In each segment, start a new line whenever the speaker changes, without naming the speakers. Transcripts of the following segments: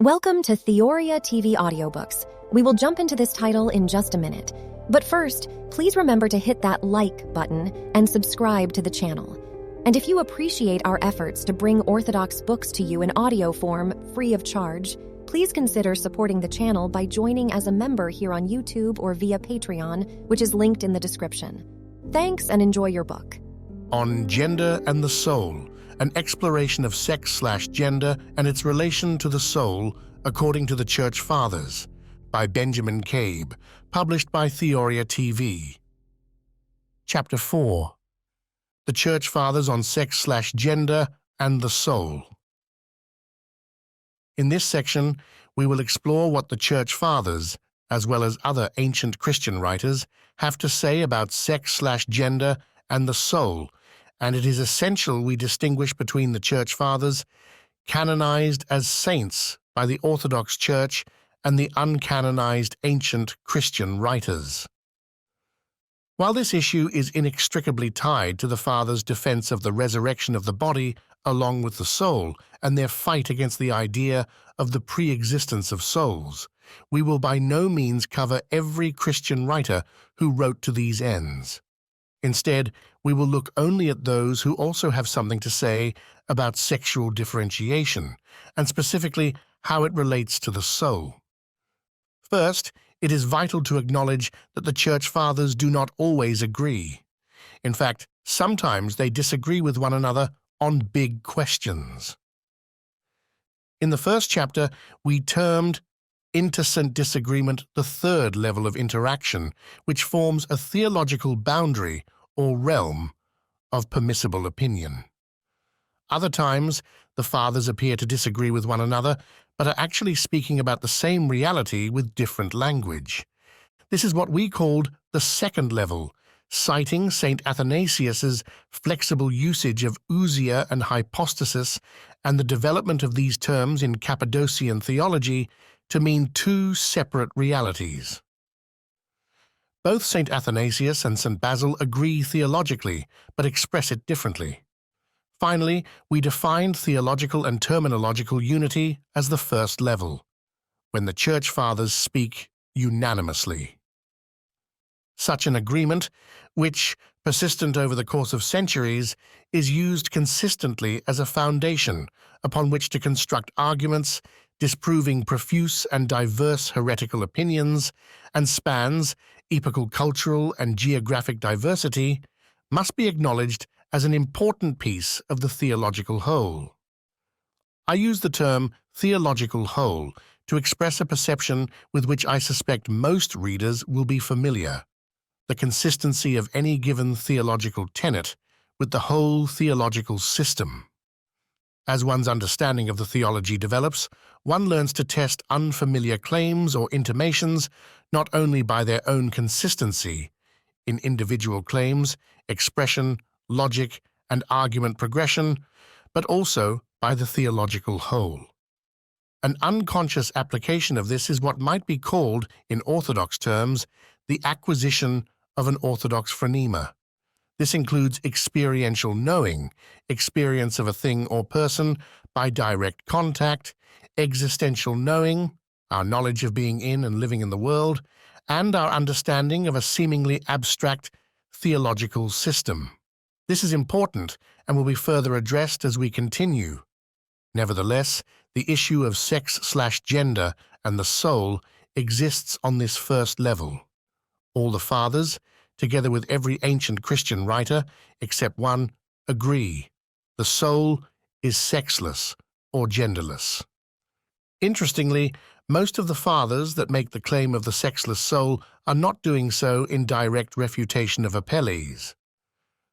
Welcome to Theoria TV audiobooks. We will jump into this title in just a minute. But first, please remember to hit that like button and subscribe to the channel. And if you appreciate our efforts to bring Orthodox books to you in audio form free of charge, please consider supporting the channel by joining as a member here on YouTube or via Patreon, which is linked in the description. Thanks and enjoy your book.
On Gender and the Soul, an exploration of sex/gender and its relation to the soul according to the Church Fathers, by Benjamin Cabe, published by Theoria TV. Chapter 4. The Church Fathers on Sex/Gender and the Soul. In this section, we will explore what the Church Fathers, as well as other ancient Christian writers, have to say about sex/gender and the soul, and it is essential we distinguish between the Church Fathers, canonized as saints by the Orthodox Church, and the uncanonized ancient Christian writers. While this issue is inextricably tied to the Fathers' defense of the resurrection of the body along with the soul and their fight against the idea of the pre-existence of souls, we will by no means cover every Christian writer who wrote to these ends. Instead, we will look only at those who also have something to say about sexual differentiation, and specifically how it relates to the soul. First, it is vital to acknowledge that the Church Fathers do not always agree. In fact, sometimes they disagree with one another on big questions. In the first chapter, we termed intersect disagreement the third level of interaction, which forms a theological boundary or realm of permissible opinion. Other times, the Fathers appear to disagree with one another, but are actually speaking about the same reality with different language. This is what we called the second level, citing St. Athanasius's flexible usage of ousia and hypostasis and the development of these terms in Cappadocian theology to mean two separate realities. Both St. Athanasius and St. Basil agree theologically, but express it differently. Finally, we defined theological and terminological unity as the first level, when the Church Fathers speak unanimously. Such an agreement, which, persistent over the course of centuries, is used consistently as a foundation upon which to construct arguments, disproving profuse and diverse heretical opinions, and spans epochal cultural and geographic diversity, must be acknowledged as an important piece of the theological whole. I use the term theological whole to express a perception with which I suspect most readers will be familiar: the consistency of any given theological tenet with the whole theological system. As one's understanding of the theology develops, one learns to test unfamiliar claims or intimations not only by their own consistency in individual claims, expression, logic, and argument progression, but also by the theological whole. An unconscious application of this is what might be called, in Orthodox terms, the acquisition of an Orthodox phronema. This includes experiential knowing, experience of a thing or person by direct contact, existential knowing, our knowledge of being in and living in the world, and our understanding of a seemingly abstract theological system. This is important and will be further addressed as we continue. Nevertheless, the issue of sex/gender and the soul exists on this first level. All the Fathers, together with every ancient Christian writer, except one, agree: the soul is sexless or genderless. Interestingly, most of the Fathers that make the claim of the sexless soul are not doing so in direct refutation of Apelles.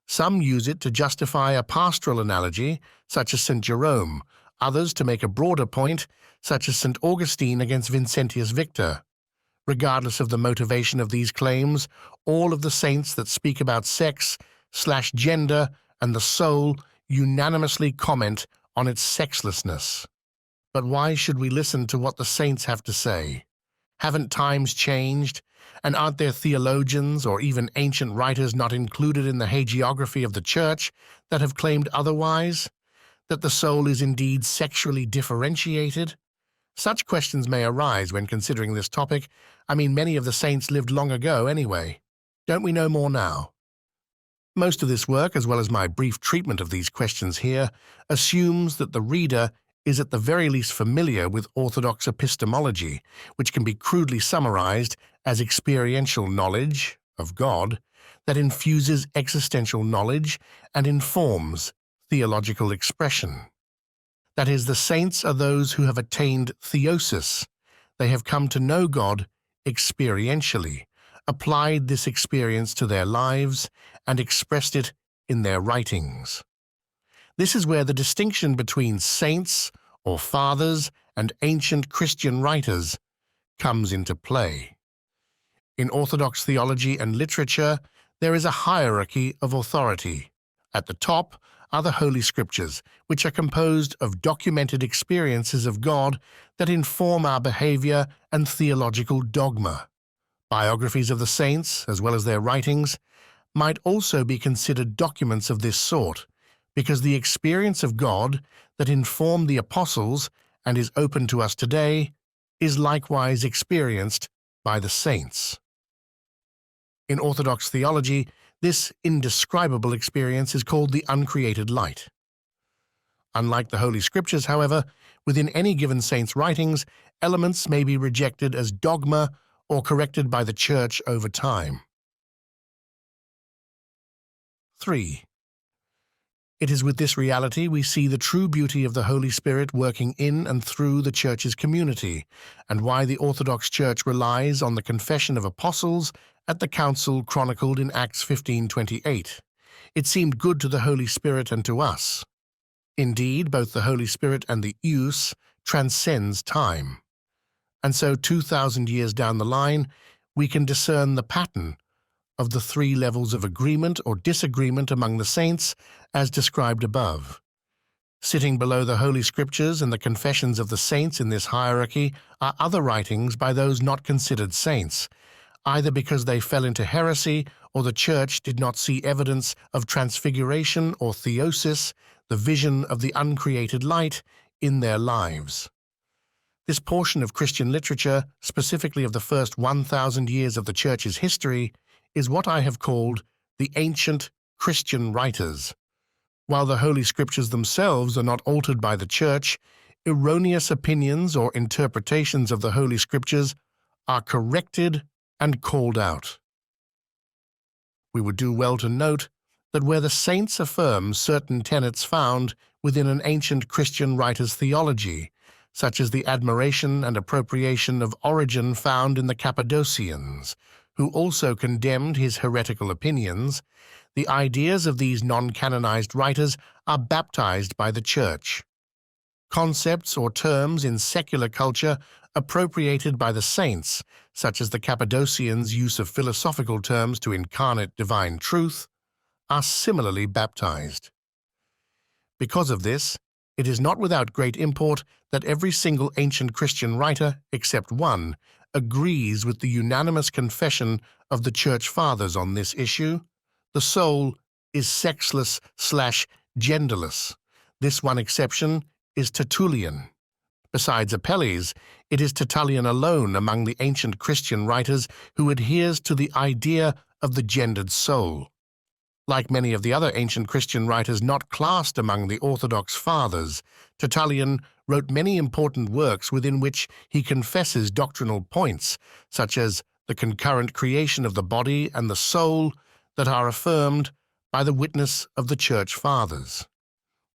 Some use it to justify a pastoral analogy, such as St. Jerome, others to make a broader point, such as St. Augustine against Vincentius Victor. Regardless of the motivation of these claims, all of the saints that speak about sex/gender and the soul unanimously comment on its sexlessness. But why should we listen to what the saints have to say? Haven't times changed? And aren't there theologians or even ancient writers not included in the hagiography of the Church that have claimed otherwise? That the soul is indeed sexually differentiated? Such questions may arise when considering this topic. I mean, many of the saints lived long ago anyway. Don't we know more now? Most of this work, as well as my brief treatment of these questions here, assumes that the reader is at the very least familiar with Orthodox epistemology, which can be crudely summarized as experiential knowledge of God that infuses existential knowledge and informs theological expression. That is, the saints are those who have attained theosis. They have come to know God experientially, applied this experience to their lives, and expressed it in their writings. This is where the distinction between saints or fathers and ancient Christian writers comes into play. In Orthodox theology and literature, there is a hierarchy of authority. At the top are the Holy Scriptures, which are composed of documented experiences of God that inform our behavior and theological dogma. Biographies of the saints, as well as their writings, might also be considered documents of this sort, because the experience of God that informed the apostles and is open to us today is likewise experienced by the saints. In Orthodox theology, this indescribable experience is called the uncreated light. Unlike the Holy Scriptures, however, within any given saint's writings, elements may be rejected as dogma or corrected by the Church over time. 3. It is with this reality we see the true beauty of the Holy Spirit working in and through the Church's community, and why the Orthodox Church relies on the confession of apostles at the council chronicled in Acts 15:28. It seemed good to the Holy Spirit and to us. Indeed, both the Holy Spirit and the Eus transcends time. And so 2,000 years down the line, we can discern the pattern of the 3 levels of agreement or disagreement among the saints as described above. Sitting below the Holy Scriptures and the confessions of the saints in this hierarchy are other writings by those not considered saints, either because they fell into heresy or the Church did not see evidence of transfiguration or theosis, the vision of the uncreated light, in their lives. This portion of Christian literature, specifically of the first 1,000 years of the Church's history, is what I have called the ancient Christian writers. While the Holy Scriptures themselves are not altered by the Church, erroneous opinions or interpretations of the Holy Scriptures are corrected and called out. We would do well to note that where the saints affirm certain tenets found within an ancient Christian writer's theology, such as the admiration and appropriation of Origen found in the Cappadocians, who also condemned his heretical opinions, the ideas of these non-canonized writers are baptized by the Church. Concepts or terms in secular culture appropriated by the saints, such as the Cappadocians' use of philosophical terms to incarnate divine truth, are similarly baptized. Because of this, it is not without great import that every single ancient Christian writer, except one, agrees with the unanimous confession of the Church Fathers on this issue. The soul is sexless/genderless. This one exception is Tertullian. Besides Apelles, it is Tertullian alone among the ancient Christian writers who adheres to the idea of the gendered soul. Like many of the other ancient Christian writers not classed among the Orthodox Fathers, Tertullian wrote many important works within which he confesses doctrinal points, such as the concurrent creation of the body and the soul, that are affirmed by the witness of the Church Fathers.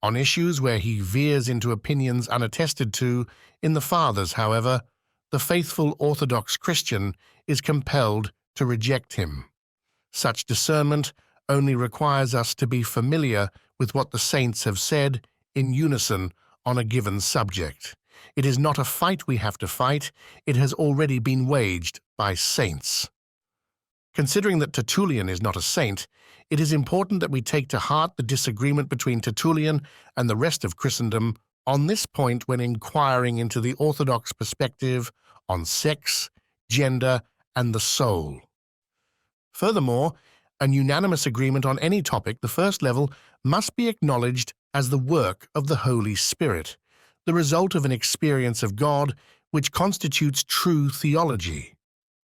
On issues where he veers into opinions unattested to in the Fathers, however, the faithful Orthodox Christian is compelled to reject him. Such discernment only requires us to be familiar with what the saints have said in unison on a given subject. It is not a fight we have to fight, it has already been waged by saints. Considering that Tertullian is not a saint, it is important that we take to heart the disagreement between Tertullian and the rest of Christendom on this point when inquiring into the Orthodox perspective on sex, gender, and the soul. Furthermore, an unanimous agreement on any topic, the first level, must be acknowledged as the work of the Holy Spirit. the result of an experience of God which constitutes true theology.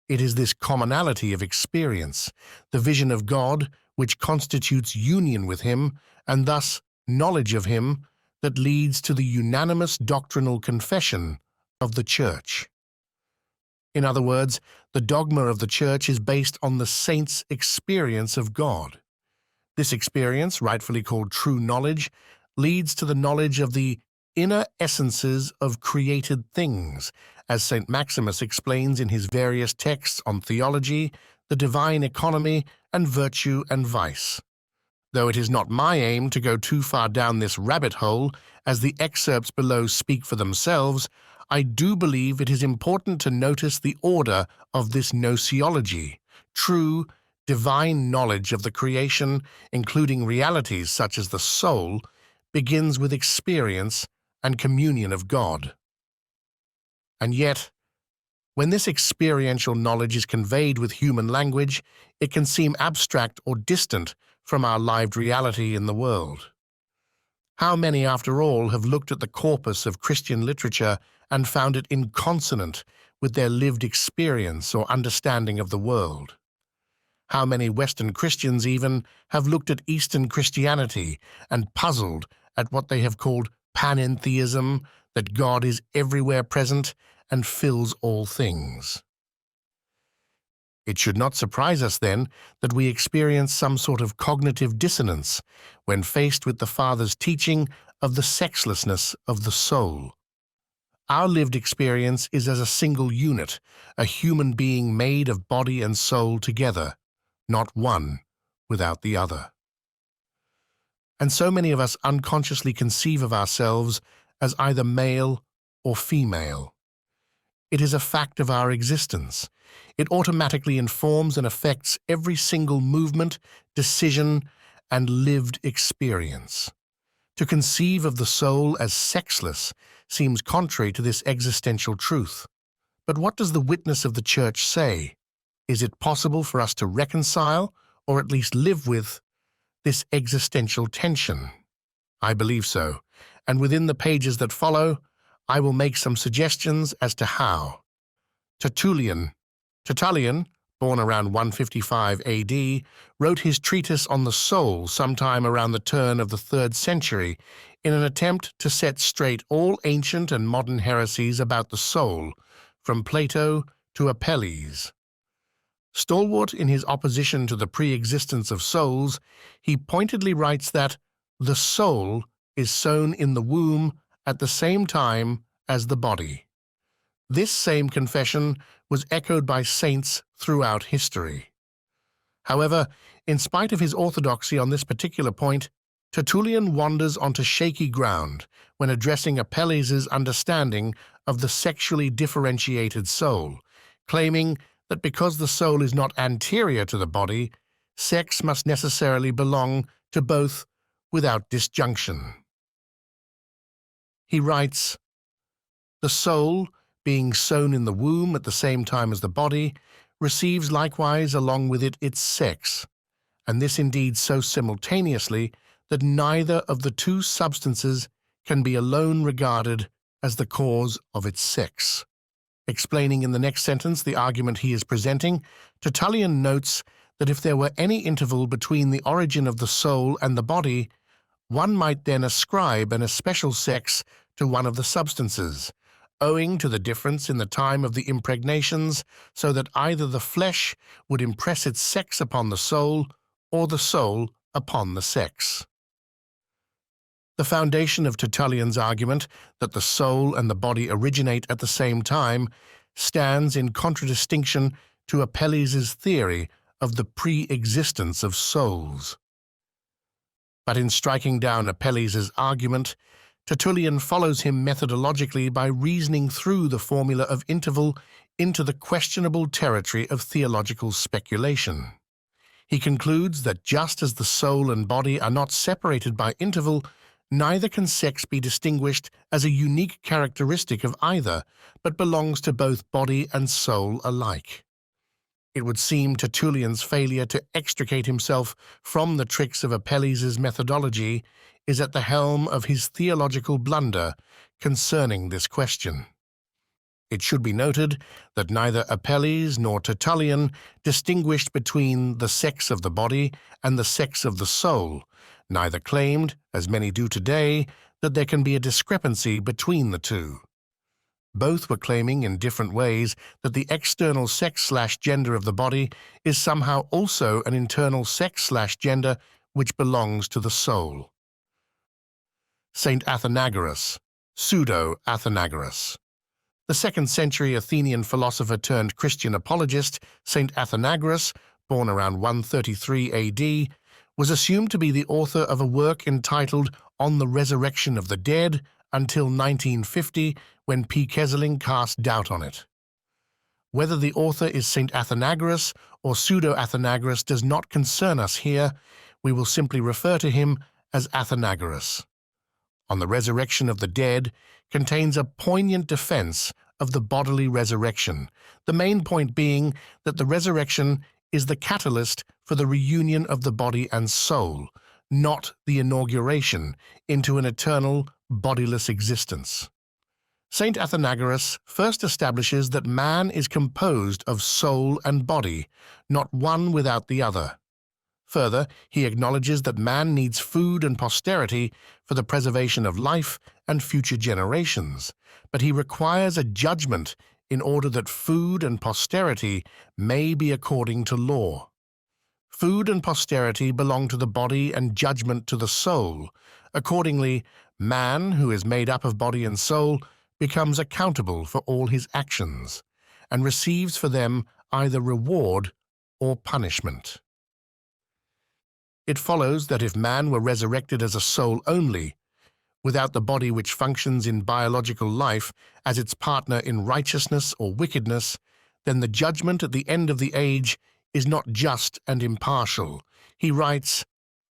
It is this commonality of experience, the vision of God, which constitutes union with Him, and thus knowledge of Him, that leads to the unanimous doctrinal confession of the Church. In other words, the dogma of the Church is based on the saints' experience of God. This experience, rightfully called true knowledge, leads to the knowledge of the inner essences of created things, as St. Maximus explains in his various texts on theology, the divine economy, and virtue and vice. Though it is not my aim to go too far down this rabbit hole, as the excerpts below speak for themselves, I do believe it is important to notice the order of this gnoseology, true, divine knowledge of the creation, including realities such as the soul, begins with experience and communion of God. And yet, when this experiential knowledge is conveyed with human language, it can seem abstract or distant from our lived reality in the world. How many, after all, have looked at the corpus of Christian literature and found it inconsonant with their lived experience or understanding of the world? How many Western Christians even have looked at Eastern Christianity and puzzled at what they have called panentheism, that God is everywhere present and fills all things? It should not surprise us, then, that we experience some sort of cognitive dissonance when faced with the Father's teaching of the sexlessness of the soul. Our lived experience is as a single unit, a human being made of body and soul together, not one without the other. And so many of us unconsciously conceive of ourselves as either male or female. It is a fact of our existence. It automatically informs and affects every single movement, decision, and lived experience. To conceive of the soul as sexless seems contrary to this existential truth. But what does the witness of the Church say? Is it possible for us to reconcile, or at least live with, this existential tension? I believe so, and within the pages that follow, I will make some suggestions as to how. Tertullian, born around 155 AD, wrote his treatise on the soul sometime around the turn of the 3rd century in an attempt to set straight all ancient and modern heresies about the soul, from Plato to Apelles. Stalwart in his opposition to the pre-existence of souls, he pointedly writes that the soul is sown in the womb at the same time as the body. This same confession was echoed by saints throughout history. However, in spite of his orthodoxy on this particular point, Tertullian wanders onto shaky ground when addressing Apelles' understanding of the sexually differentiated soul, claiming that because the soul is not anterior to the body, sex must necessarily belong to both without disjunction. He writes, "The soul, being sown in the womb at the same time as the body, receives likewise along with it its sex, and this indeed so simultaneously that neither of the two substances can be alone regarded as the cause of its sex." Explaining in the next sentence the argument he is presenting, Tertullian notes that if there were any interval between the origin of the soul and the body, one might then ascribe an especial sex to one of the substances, owing to the difference in the time of the impregnations, so that either the flesh would impress its sex upon the soul, or the soul upon the sex. The foundation of Tertullian's argument that the soul and the body originate at the same time stands in contradistinction to Apelles' theory of the pre-existence of souls. But in striking down Apelles' argument, Tertullian follows him methodologically by reasoning through the formula of interval into the questionable territory of theological speculation. He concludes that just as the soul and body are not separated by interval, neither can sex be distinguished as a unique characteristic of either, but belongs to both body and soul alike. It would seem Tertullian's failure to extricate himself from the tricks of Apelles' methodology is at the helm of his theological blunder, concerning this question. It should be noted that neither Apelles nor Tertullian distinguished between the sex of the body and the sex of the soul, neither claimed, as many do today, that there can be a discrepancy between the two. Both were claiming in different ways that the external sex/gender of the body is somehow also an internal sex/gender which belongs to the soul. Saint Athenagoras, pseudo-Athenagoras. The 2nd century Athenian philosopher turned Christian apologist, Saint Athenagoras, born around 133 AD, was assumed to be the author of a work entitled On the Resurrection of the Dead until 1950, when P. Kesseling cast doubt on it. Whether the author is Saint Athenagoras or pseudo-Athenagoras does not concern us here. We will simply refer to him as Athenagoras. On the Resurrection of the Dead contains a poignant defense of the bodily resurrection, the main point being that the resurrection is the catalyst for the reunion of the body and soul, not the inauguration into an eternal, bodiless existence. Saint Athenagoras first establishes that man is composed of soul and body, not one without the other. Further, he acknowledges that man needs food and posterity for the preservation of life and future generations, but he requires a judgment in order that food and posterity may be according to law. Food and posterity belong to the body and judgment to the soul. Accordingly, man, who is made up of body and soul, becomes accountable for all his actions and receives for them either reward or punishment. It follows that if man were resurrected as a soul only, without the body which functions in biological life as its partner in righteousness or wickedness, then the judgment at the end of the age is not just and impartial. He writes,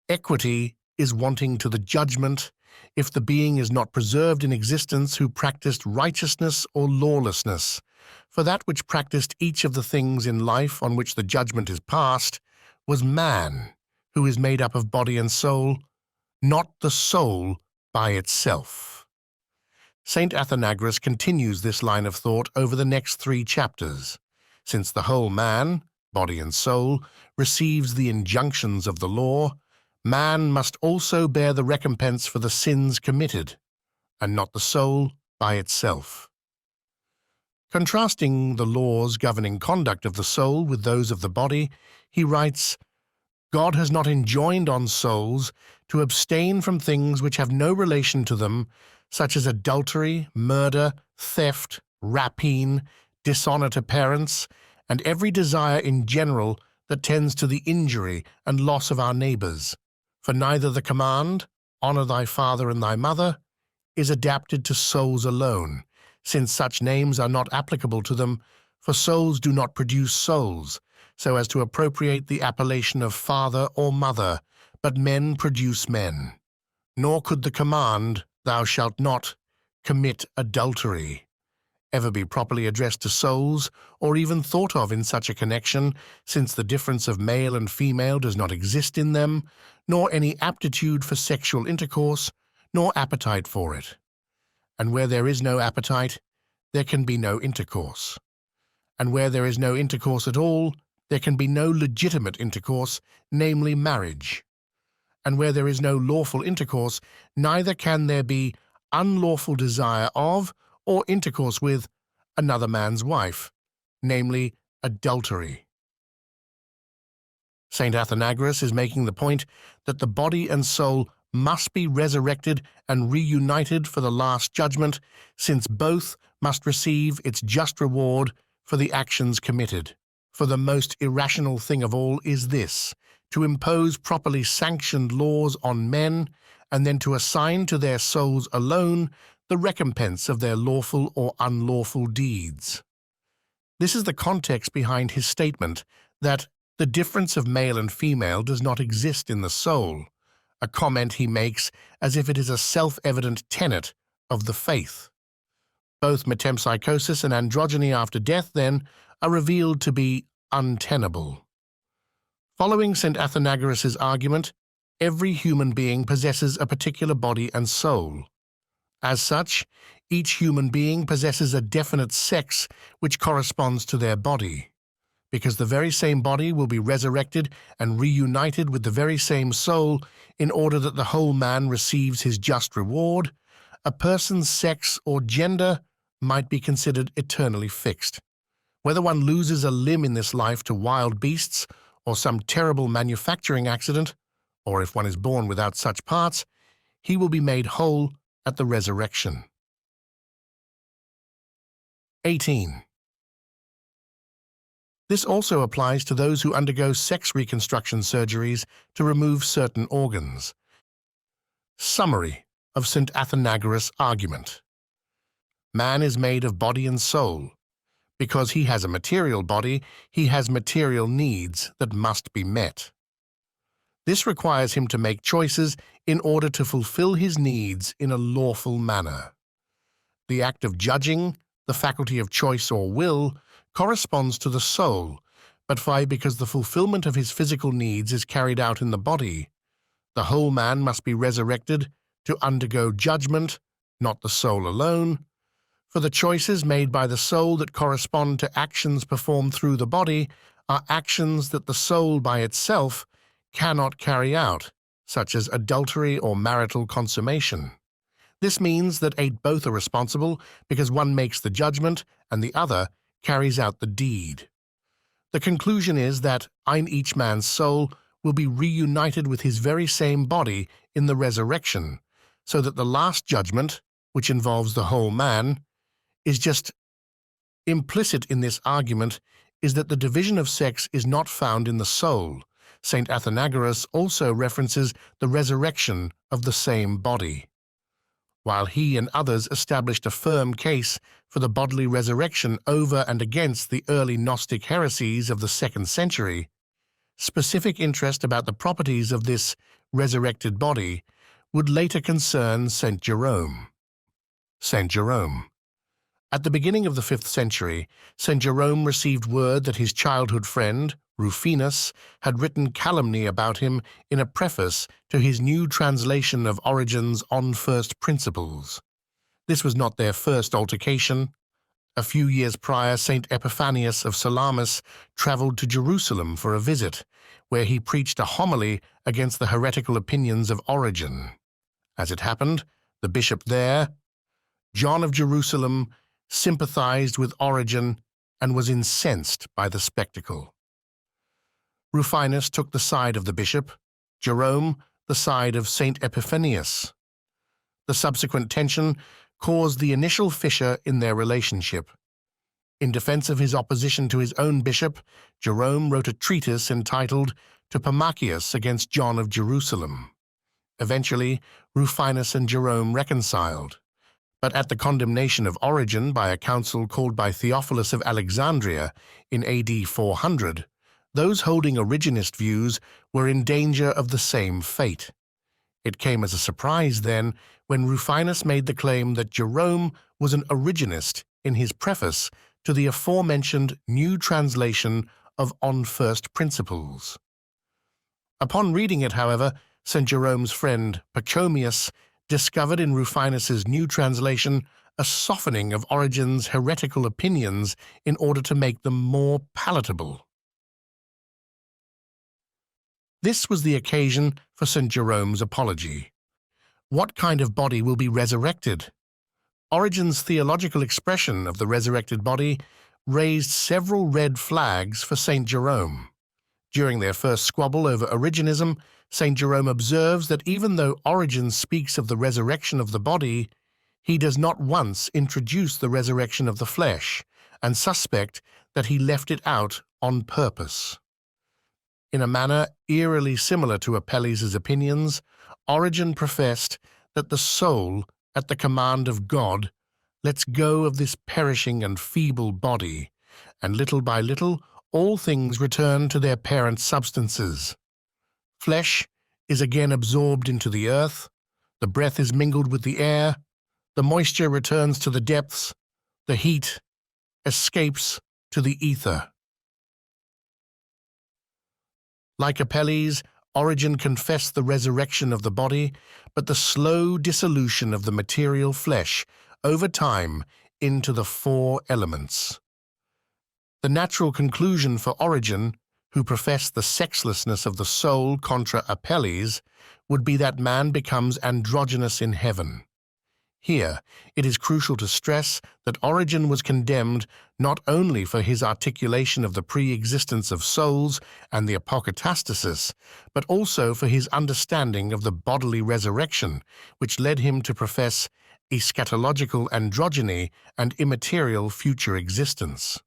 "Equity is wanting to the judgment if the being is not preserved in existence who practiced righteousness or lawlessness. For that which practiced each of the things in life on which the judgment is passed was man, who is made up of body and soul, not the soul by itself." Saint Athenagoras continues this line of thought over the next 3 chapters. Since the whole man, body and soul, receives the injunctions of the law, man must also bear the recompense for the sins committed, and not the soul by itself. Contrasting the laws governing conduct of the soul with those of the body, he writes, "God has not enjoined on souls to abstain from things which have no relation to them, such as adultery, murder, theft, rapine, dishonor to parents, and every desire in general that tends to the injury and loss of our neighbors. For neither the command, 'Honor thy father and thy mother,' is adapted to souls alone, since such names are not applicable to them, for souls do not produce souls, so as to appropriate the appellation of father or mother, but men produce men. Nor could the command, 'Thou shalt not commit adultery,' ever be properly addressed to souls, or even thought of in such a connection, since the difference of male and female does not exist in them, nor any aptitude for sexual intercourse, nor appetite for it. And where there is no appetite, there can be no intercourse. And where there is no intercourse at all, there can be no legitimate intercourse, namely marriage. And where there is no lawful intercourse, neither can there be unlawful desire of or intercourse with another man's wife, namely adultery." Saint Athenagoras is making the point that the body and soul must be resurrected and reunited for the last judgment, since both must receive its just reward for the actions committed. For the most irrational thing of all is this, to impose properly sanctioned laws on men, and then to assign to their souls alone the recompense of their lawful or unlawful deeds. This is the context behind his statement that the difference of male and female does not exist in the soul, a comment he makes as if it is a self-evident tenet of the faith. Both metempsychosis and androgyny after death, then, are revealed to be untenable. Following St. Athenagoras' argument, every human being possesses a particular body and soul. As such, each human being possesses a definite sex which corresponds to their body. Because the very same body will be resurrected and reunited with the very same soul in order that the whole man receives his just reward, a person's sex or gender might be considered eternally fixed. Whether one loses a limb in this life to wild beasts or some terrible manufacturing accident, or if one is born without such parts, he will be made whole at the resurrection. 18. This also applies to those who undergo sex reconstruction surgeries to remove certain organs. Summary of St. Athenagoras' argument. Man is made of body and soul. Because he has a material body, he has material needs that must be met. This requires him to make choices in order to fulfill his needs in a lawful manner. The act of judging, the faculty of choice or will, corresponds to the soul, but because the fulfillment of his physical needs is carried out in the body, the whole man must be resurrected to undergo judgment, not the soul alone, for the choices made by the soul that correspond to actions performed through the body are actions that the soul by itself cannot carry out, such as adultery or marital consummation. This means that both are responsible because one makes the judgment and the other carries out the deed. The conclusion is that each man's soul will be reunited with his very same body in the resurrection, so that the last judgment, which involves the whole man, is just implicit in this argument is that the division of sex is not found in the soul. St. Athenagoras also references the resurrection of the same body. While he and others established a firm case for the bodily resurrection over and against the early Gnostic heresies of the 2nd century, specific interest about the properties of this resurrected body would later concern St. Jerome. St. Jerome. At the beginning of the 5th century, St. Jerome received word that his childhood friend, Rufinus, had written calumny about him in a preface to his new translation of Origen's On First Principles. This was not their first altercation. A few years prior, St. Epiphanius of Salamis traveled to Jerusalem for a visit, where he preached a homily against the heretical opinions of Origen. As it happened, the bishop there, John of Jerusalem, sympathized with Origen and was incensed by the spectacle. Rufinus took the side of the bishop, Jerome the side of St. Epiphanius. The subsequent tension caused the initial fissure in their relationship. In defense of his opposition to his own bishop, Jerome wrote a treatise entitled To Pamachius against John of Jerusalem. Eventually, Rufinus and Jerome reconciled. But at the condemnation of Origen by a council called by Theophilus of Alexandria in AD 400, those holding Origenist views were in danger of the same fate. It came as a surprise, then, when Rufinus made the claim that Jerome was an Origenist in his preface to the aforementioned new translation of On First Principles. Upon reading it, however, St. Jerome's friend Pachomius discovered in Rufinus's new translation a softening of Origen's heretical opinions in order to make them more palatable. This was the occasion for St. Jerome's apology. What kind of body will be resurrected? Origen's theological expression of the resurrected body raised several red flags for St. Jerome. During their first squabble over Origenism, St. Jerome observes that even though Origen speaks of the resurrection of the body, he does not once introduce the resurrection of the flesh, and suspect that he left it out on purpose. In a manner eerily similar to Apelles' opinions, Origen professed that the soul, at the command of God, lets go of this perishing and feeble body, and little by little all things return to their parent substances. Flesh is again absorbed into the earth, the breath is mingled with the air, the moisture returns to the depths, the heat escapes to the ether. Like Apelles, Origen confessed the resurrection of the body, but the slow dissolution of the material flesh over time into the four elements. The natural conclusion for Origen, who professed the sexlessness of the soul contra appellees, would be that man becomes androgynous in heaven. Here, it is crucial to stress that Origen was condemned not only for his articulation of the pre-existence of souls and the apokatastasis, but also for his understanding of the bodily resurrection, which led him to profess eschatological androgyny and immaterial future existence.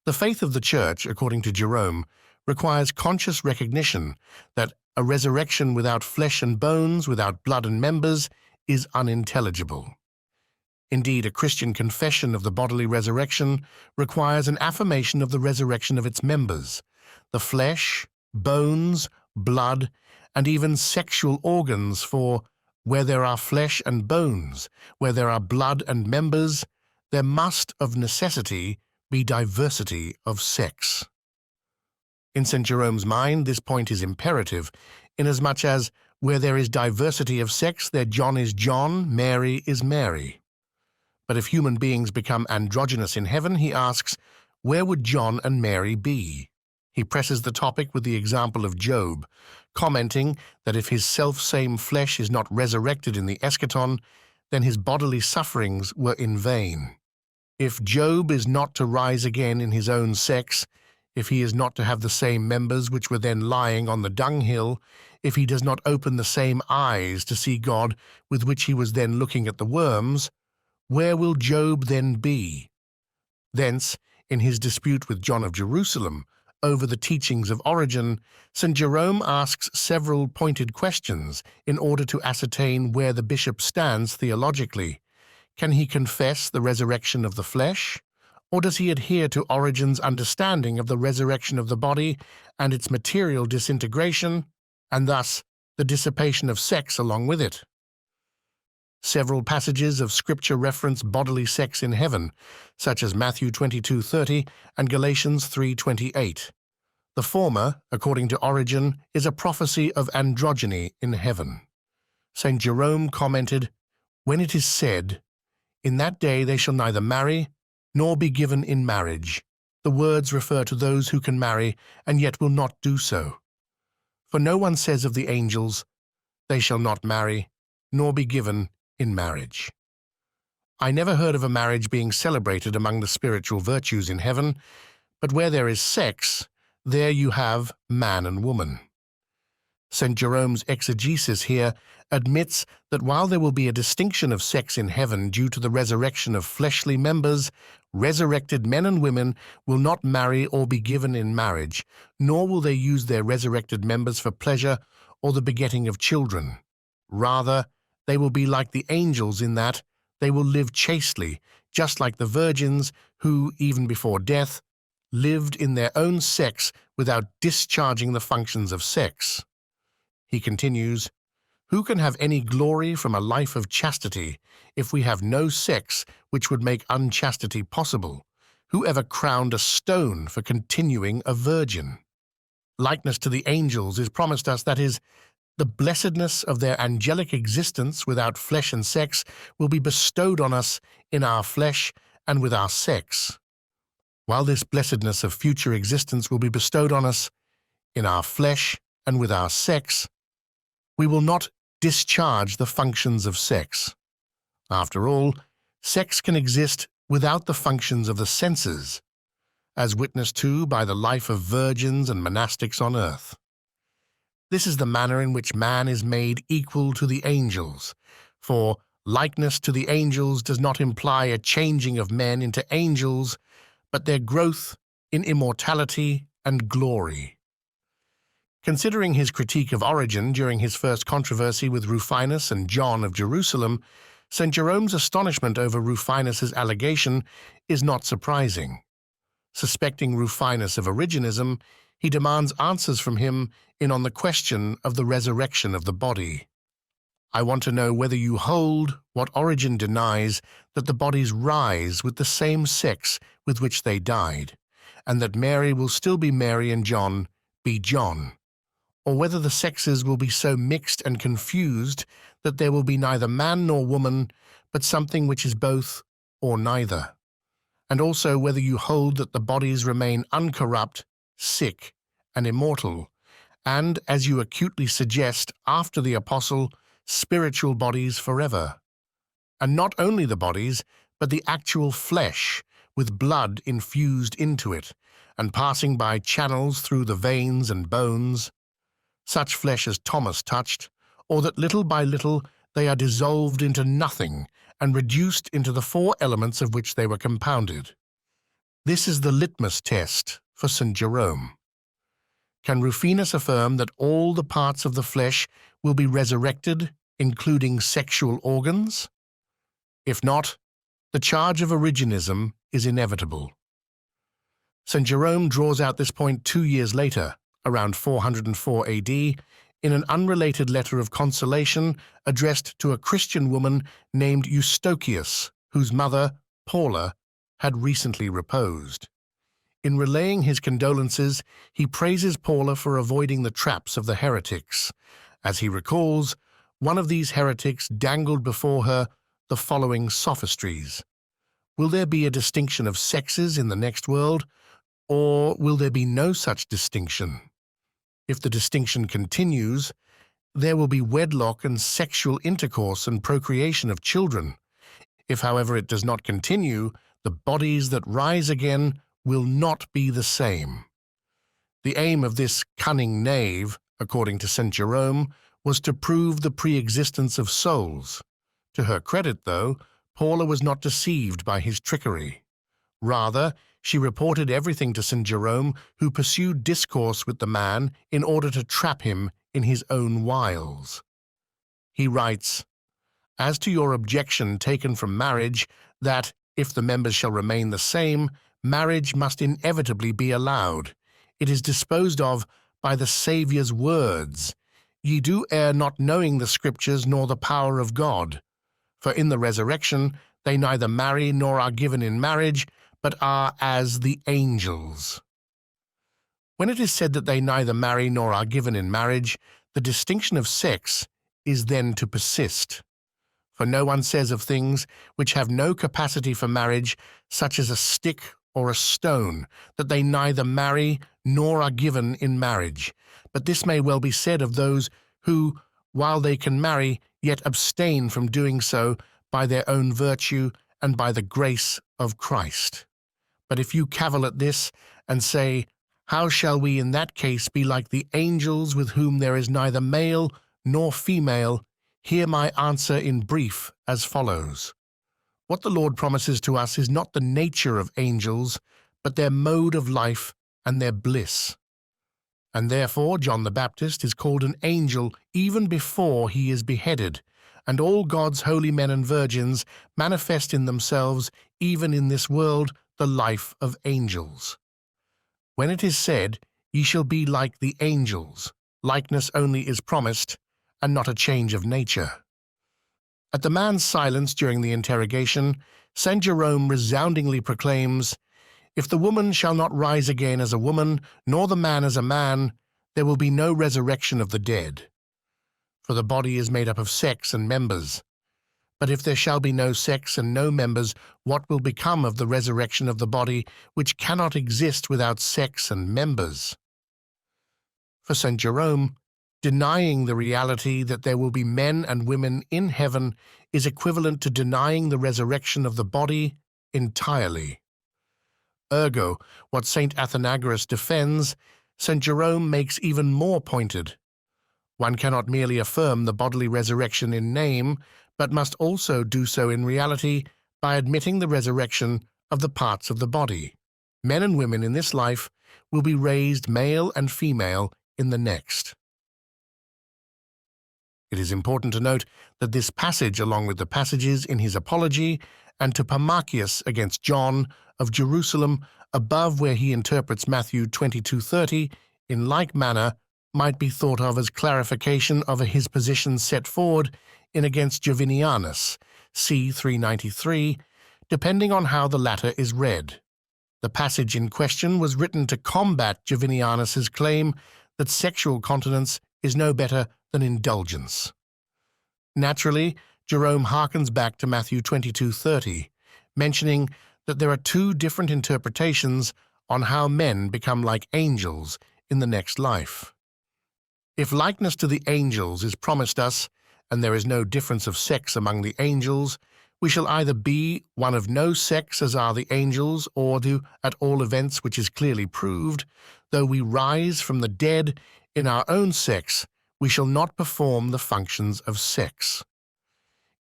The faith of the Church, according to Jerome, requires conscious recognition that a resurrection without flesh and bones, without blood and members, is unintelligible. Indeed, a Christian confession of the bodily resurrection requires an affirmation of the resurrection of its members, the flesh, bones, blood, and even sexual organs, for where there are flesh and bones, where there are blood and members, there must of necessity be diversity of sex. In St. Jerome's mind, this point is imperative, inasmuch as where there is diversity of sex, there John is John, Mary is Mary. But if human beings become androgynous in heaven, he asks, where would John and Mary be? He presses the topic with the example of Job, commenting that if his self-same flesh is not resurrected in the eschaton, then his bodily sufferings were in vain. If Job is not to rise again in his own sex, if he is not to have the same members which were then lying on the dunghill, if he does not open the same eyes to see God with which he was then looking at the worms, where will Job then be? Thence, in his dispute with John of Jerusalem over the teachings of Origen, St. Jerome asks several pointed questions in order to ascertain where the bishop stands theologically. Can he confess the resurrection of the flesh? Or does he adhere to Origen's understanding of the resurrection of the body and its material disintegration, and thus the dissipation of sex along with it? Several passages of Scripture reference bodily sex in heaven, such as Matthew 22:30 and Galatians 3:28. The former, according to Origen, is a prophecy of androgyny in heaven. St. Jerome commented, "When it is said, 'In that day they shall neither marry nor be given in marriage,' the words refer to those who can marry and yet will not do so. For no one says of the angels, 'They shall not marry nor be given in marriage.' I never heard of a marriage being celebrated among the spiritual virtues in heaven, but where there is sex, there you have man and woman." St. Jerome's exegesis here admits that while there will be a distinction of sex in heaven due to the resurrection of fleshly members, resurrected men and women will not marry or be given in marriage, nor will they use their resurrected members for pleasure or the begetting of children. Rather, they will be like the angels in that they will live chastely, just like the virgins who, even before death, lived in their own sex without discharging the functions of sex. He continues, "Who can have any glory from a life of chastity if we have no sex which would make unchastity possible? Who ever crowned a stone for continuing a virgin?" Likeness to the angels is promised us, that is, the blessedness of their angelic existence without flesh and sex will be bestowed on us in our flesh and with our sex. While this blessedness of future existence will be bestowed on us in our flesh and with our sex, we will not discharge the functions of sex. After all, sex can exist without the functions of the senses, as witnessed to by the life of virgins and monastics on earth. This is the manner in which man is made equal to the angels, for likeness to the angels does not imply a changing of men into angels, but their growth in immortality and glory. Considering his critique of Origen during his first controversy with Rufinus and John of Jerusalem, St. Jerome's astonishment over Rufinus's allegation is not surprising. Suspecting Rufinus of Origenism, he demands answers from him on the question of the resurrection of the body. "I want to know whether you hold what Origen denies, that the bodies rise with the same sex with which they died, and that Mary will still be Mary and John be John, or whether the sexes will be so mixed and confused that there will be neither man nor woman, but something which is both or neither. And also whether you hold that the bodies remain uncorrupt, sick, and immortal, and, as you acutely suggest after the apostle, spiritual bodies forever. And not only the bodies, but the actual flesh, with blood infused into it, and passing by channels through the veins and bones, such flesh as Thomas touched, or that little by little they are dissolved into nothing and reduced into the four elements of which they were compounded. This is the litmus test for St. Jerome. Can Rufinus affirm that all the parts of the flesh will be resurrected, including sexual organs? If not, the charge of Origenism is inevitable. St. Jerome draws out this point 2 years later, around 404 AD, in an unrelated letter of consolation addressed to a Christian woman named Eustochius, whose mother, Paula, had recently reposed. In relaying his condolences, he praises Paula for avoiding the traps of the heretics. As he recalls, one of these heretics dangled before her the following sophistries. Will there be a distinction of sexes in the next world, or will there be no such distinction? If the distinction continues, there will be wedlock and sexual intercourse and procreation of children. If, however, it does not continue, the bodies that rise again will not be the same. The aim of this cunning knave, according to St. Jerome, was to prove the pre-existence of souls. To her credit, though, Paula was not deceived by his trickery. Rather, she reported everything to St. Jerome, who pursued discourse with the man in order to trap him in his own wiles. He writes, "As to your objection taken from marriage, that, if the members shall remain the same, marriage must inevitably be allowed, it is disposed of by the Saviour's words, 'Ye do err not knowing the Scriptures nor the power of God. For in the resurrection they neither marry nor are given in marriage, but are as the angels.'" When it is said that they neither marry nor are given in marriage, the distinction of sex is then to persist. For no one says of things which have no capacity for marriage, such as a stick or a stone, that they neither marry nor are given in marriage. But this may well be said of those who, while they can marry, yet abstain from doing so by their own virtue and by the grace of Christ. But if you cavil at this and say, "How shall we in that case be like the angels with whom there is neither male nor female?" hear my answer in brief as follows. What the Lord promises to us is not the nature of angels, but their mode of life and their bliss. And therefore John the Baptist is called an angel even before he is beheaded, and all God's holy men and virgins manifest in themselves, even in this world, the life of angels. When it is said, "Ye shall be like the angels," likeness only is promised, and not a change of nature. At the man's silence during the interrogation, St. Jerome resoundingly proclaims, "If the woman shall not rise again as a woman, nor the man as a man, there will be no resurrection of the dead. For the body is made up of sex and members. But if there shall be no sex and no members, what will become of the resurrection of the body, which cannot exist without sex and members?" For St. Jerome, denying the reality that there will be men and women in heaven is equivalent to denying the resurrection of the body entirely. Ergo, what St. Athenagoras defends, St. Jerome makes even more pointed. One cannot merely affirm the bodily resurrection in name, but must also do so in reality by admitting the resurrection of the parts of the body. Men and women in this life will be raised male and female in the next. It is important to note that this passage, along with the passages in his Apology and to Parmachius against John of Jerusalem, above where he interprets Matthew 22:30, in like manner might be thought of as clarification of his position set forward in against Jovinianus, c. 393, depending on how the latter is read. The passage in question was written to combat Jovinianus's claim that sexual continence is no better than indulgence. Naturally, Jerome harkens back to Matthew 22:30, mentioning that there are two different interpretations on how men become like angels in the next life. If likeness to the angels is promised us, and there is no difference of sex among the angels, we shall either be one of no sex as are the angels, or do, at all events which is clearly proved, though we rise from the dead in our own sex, we shall not perform the functions of sex.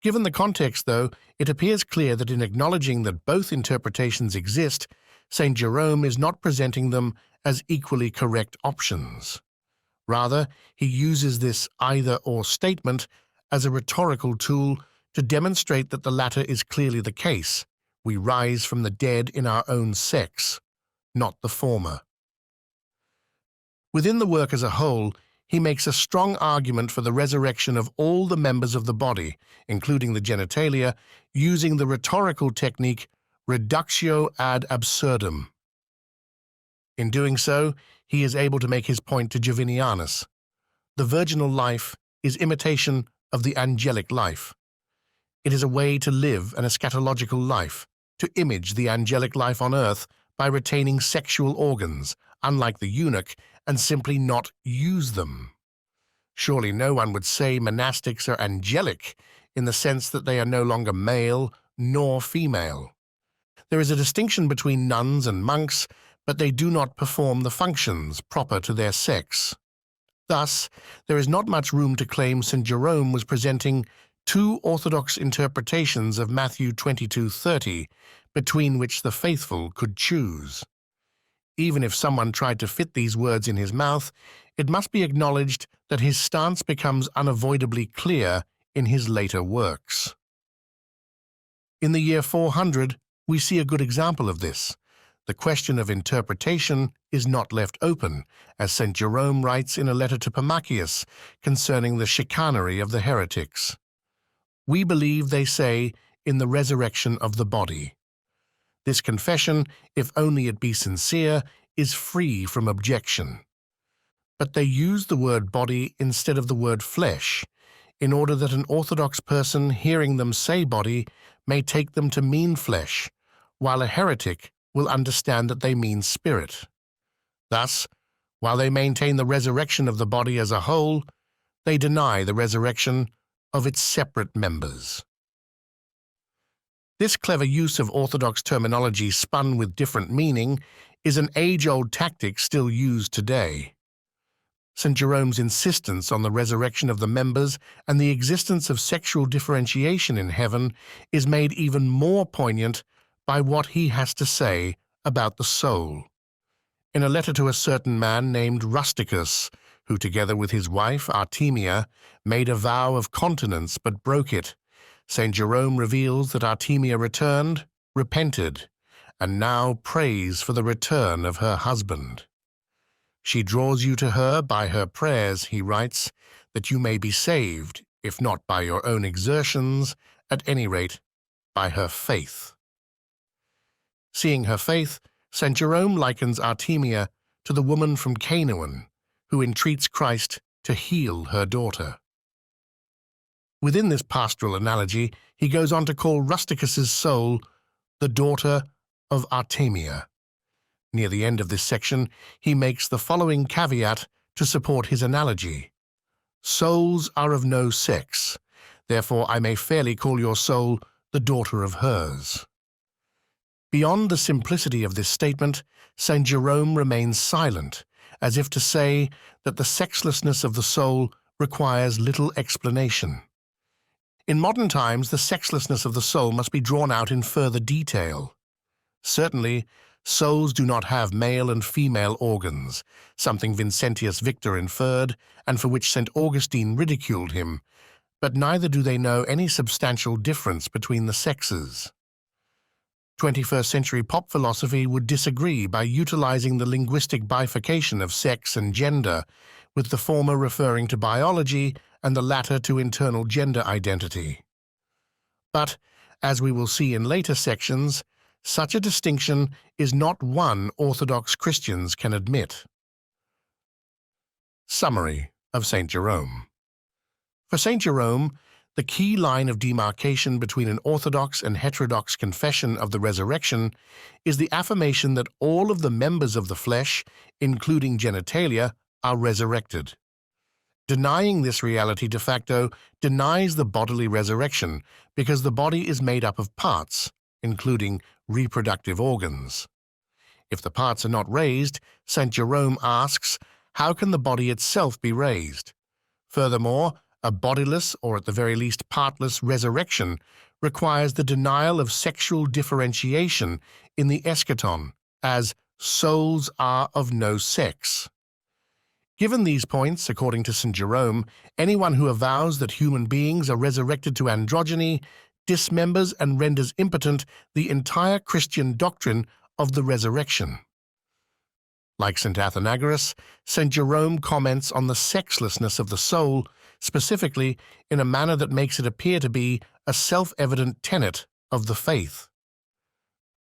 Given the context, though, it appears clear that in acknowledging that both interpretations exist, St. Jerome is not presenting them as equally correct options. Rather, he uses this either-or statement as a rhetorical tool to demonstrate that the latter is clearly the case. We rise from the dead in our own sex, not the former. Within the work as a whole, he makes a strong argument for the resurrection of all the members of the body, including the genitalia, using the rhetorical technique reductio ad absurdum. In doing so, he is able to make his point to Jovinianus. The virginal life is imitation of the angelic life. It is a way to live an eschatological life, to image the angelic life on earth by retaining sexual organs, unlike the eunuch, and simply not use them. Surely no one would say monastics are angelic in the sense that they are no longer male nor female. There is a distinction between nuns and monks, but they do not perform the functions proper to their sex. Thus, there is not much room to claim St. Jerome was presenting two orthodox interpretations of Matthew 22:30, between which the faithful could choose. Even if someone tried to fit these words in his mouth, it must be acknowledged that his stance becomes unavoidably clear in his later works. In the year 400, we see a good example of this. The question of interpretation is not left open, as St. Jerome writes in a letter to Pamachius concerning the chicanery of the heretics. We believe, they say, in the resurrection of the body. This confession, if only it be sincere, is free from objection. But they use the word body instead of the word flesh, in order that an orthodox person hearing them say body may take them to mean flesh, while a heretic will understand that they mean spirit. Thus, while they maintain the resurrection of the body as a whole, they deny the resurrection of its separate members. This clever use of orthodox terminology spun with different meaning is an age-old tactic still used today. St. Jerome's insistence on the resurrection of the members and the existence of sexual differentiation in heaven is made even more poignant by what he has to say about the soul. In a letter to a certain man named Rusticus, who together with his wife Artemia made a vow of continence but broke it, St. Jerome reveals that Artemia returned, repented, and now prays for the return of her husband. She draws you to her by her prayers, he writes, that you may be saved, if not by your own exertions, at any rate by her faith. Seeing her faith, St. Jerome likens Artemia to the woman from Canaan, who entreats Christ to heal her daughter. Within this pastoral analogy, he goes on to call Rusticus's soul the daughter of Artemia. Near the end of this section, he makes the following caveat to support his analogy. Souls are of no sex, therefore I may fairly call your soul the daughter of hers. Beyond the simplicity of this statement, St. Jerome remains silent, as if to say that the sexlessness of the soul requires little explanation. In modern times, the sexlessness of the soul must be drawn out in further detail. Certainly, souls do not have male and female organs, something Vincentius Victor inferred, and for which St. Augustine ridiculed him, but neither do they know any substantial difference between the sexes. 21st century pop philosophy would disagree by utilizing the linguistic bifurcation of sex and gender, with the former referring to biology and the latter to internal gender identity. But, as we will see in later sections, such a distinction is not one Orthodox Christians can admit. Summary of St. Jerome. For St. Jerome, the key line of demarcation between an orthodox and heterodox confession of the resurrection is the affirmation that all of the members of the flesh, including genitalia, are resurrected. Denying this reality de facto denies the bodily resurrection because the body is made up of parts, including reproductive organs. If the parts are not raised, St. Jerome asks, how can the body itself be raised? Furthermore, a bodiless, or at the very least partless, resurrection requires the denial of sexual differentiation in the eschaton, as souls are of no sex. Given these points, according to St. Jerome, anyone who avows that human beings are resurrected to androgyny dismembers and renders impotent the entire Christian doctrine of the resurrection. Like St. Athenagoras, St. Jerome comments on the sexlessness of the soul, specifically in a manner that makes it appear to be a self-evident tenet of the faith.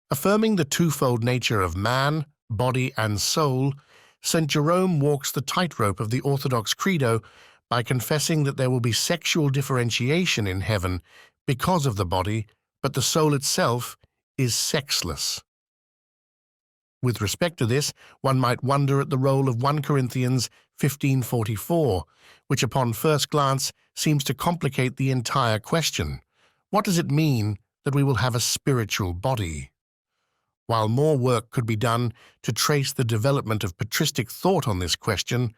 Affirming the twofold nature of man, body, and soul, St. Jerome walks the tightrope of the Orthodox Credo by confessing that there will be sexual differentiation in heaven because of the body, but the soul itself is sexless. With respect to this, one might wonder at the role of 1 Corinthians 15:44, which upon first glance seems to complicate the entire question. What does it mean that we will have a spiritual body? While more work could be done to trace the development of patristic thought on this question,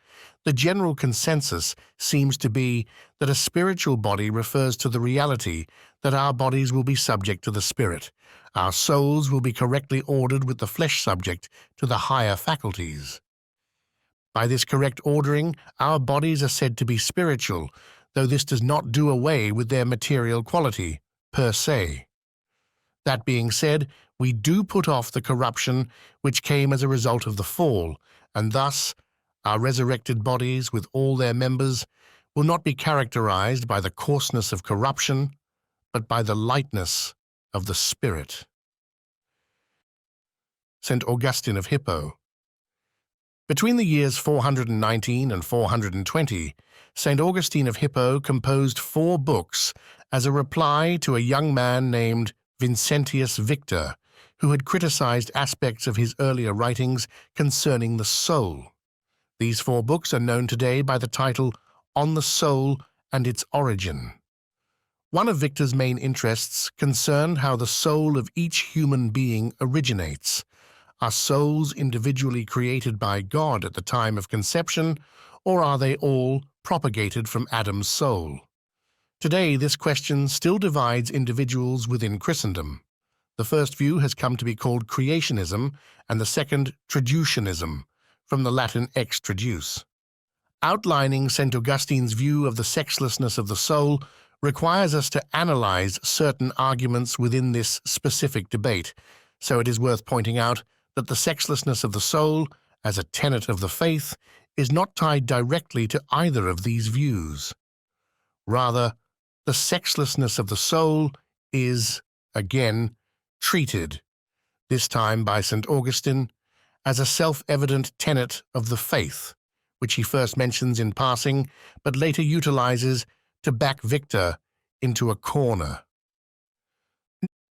the general consensus seems to be that a spiritual body refers to the reality that our bodies will be subject to the spirit. Our souls will be correctly ordered with the flesh subject to the higher faculties. By this correct ordering, our bodies are said to be spiritual, though this does not do away with their material quality, per se. That being said, we do put off the corruption which came as a result of the fall, and thus our resurrected bodies, with all their members, will not be characterized by the coarseness of corruption, but by the lightness of the Spirit. St. Augustine of Hippo. Between the years 419 and 420, St. Augustine of Hippo composed 4 books as a reply to a young man named Vincentius Victor, who had criticized aspects of his earlier writings concerning the soul. These 4 books are known today by the title On the Soul and Its Origin. One of Victor's main interests concerned how the soul of each human being originates. Are souls individually created by God at the time of conception, or are they all propagated from Adam's soul? Today, this question still divides individuals within Christendom. The first view has come to be called creationism, and the second traducianism, from the Latin ex traduce. Outlining St. Augustine's view of the sexlessness of the soul requires us to analyze certain arguments within this specific debate, so it is worth pointing out that the sexlessness of the soul, as a tenet of the faith, is not tied directly to either of these views. Rather, the sexlessness of the soul is, again, treated, this time by St. Augustine, as a self-evident tenet of the faith, which he first mentions in passing, but later utilizes to back Victor into a corner.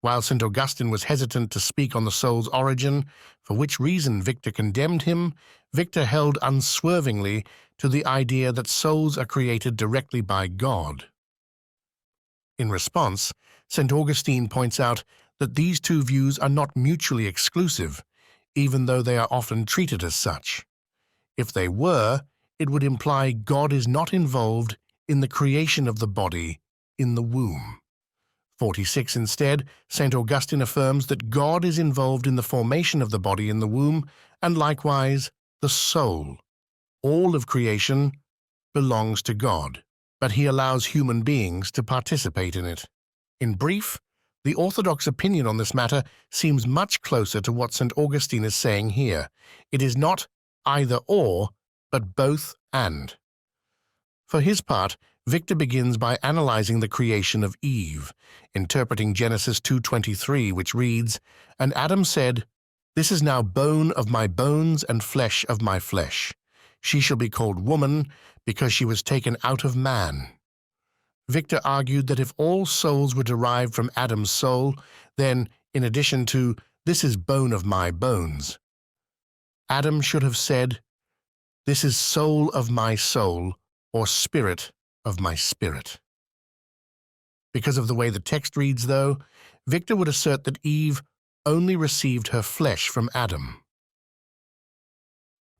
While St. Augustine was hesitant to speak on the soul's origin, for which reason Victor condemned him, Victor held unswervingly to the idea that souls are created directly by God. In response, St. Augustine points out that these 2 views are not mutually exclusive, even though they are often treated as such. If they were, it would imply God is not involved in the creation of the body in the womb. 46 instead, St. Augustine affirms that God is involved in the formation of the body in the womb, and likewise the soul. All of creation belongs to God, but he allows human beings to participate in it. In brief, the Orthodox opinion on this matter seems much closer to what St. Augustine is saying here. It is not either or, but both and. For his part, Victor begins by analyzing the creation of Eve, interpreting Genesis 2:23, which reads, "And Adam said, 'This is now bone of my bones and flesh of my flesh. She shall be called woman, because she was taken out of man. Victor argued that if all souls were derived from Adam's soul, then, in addition to, "This is bone of my bones," Adam should have said, "This is soul of my soul," or spirit of my spirit. Because of the way the text reads, though, Victor would assert that Eve only received her flesh from Adam.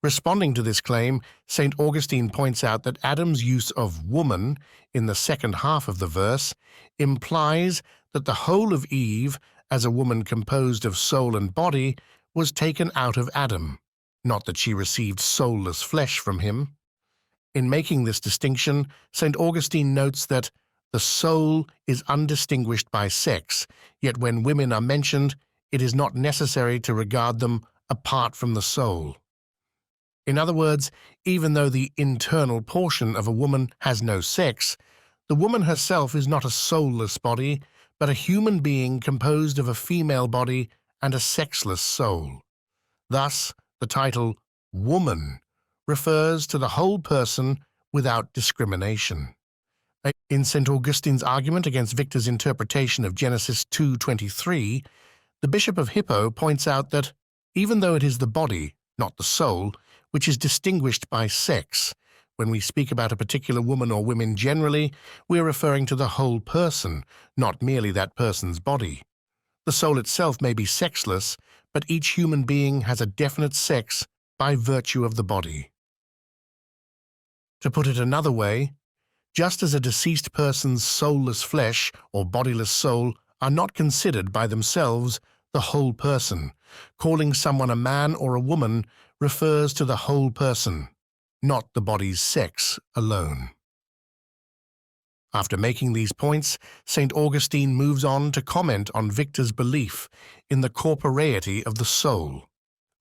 Responding to this claim, St. Augustine points out that Adam's use of woman in the second half of the verse implies that the whole of Eve, as a woman composed of soul and body, was taken out of Adam, not that she received soulless flesh from him. In making this distinction, St. Augustine notes that the soul is undistinguished by sex, yet when women are mentioned, it is not necessary to regard them apart from the soul. In other words, even though the internal portion of a woman has no sex, the woman herself is not a soulless body, but a human being composed of a female body and a sexless soul. Thus, the title woman refers to the whole person without discrimination. In St. Augustine's argument against Victor's interpretation of Genesis 2:23, the Bishop of Hippo points out that, even though it is the body, not the soul, which is distinguished by sex, when we speak about a particular woman or women generally, we are referring to the whole person, not merely that person's body. The soul itself may be sexless, but each human being has a definite sex by virtue of the body. To put it another way, just as a deceased person's soulless flesh or bodiless soul are not considered by themselves the whole person, calling someone a man or a woman refers to the whole person, not the body's sex alone. After making these points, St. Augustine moves on to comment on Victor's belief in the corporeity of the soul.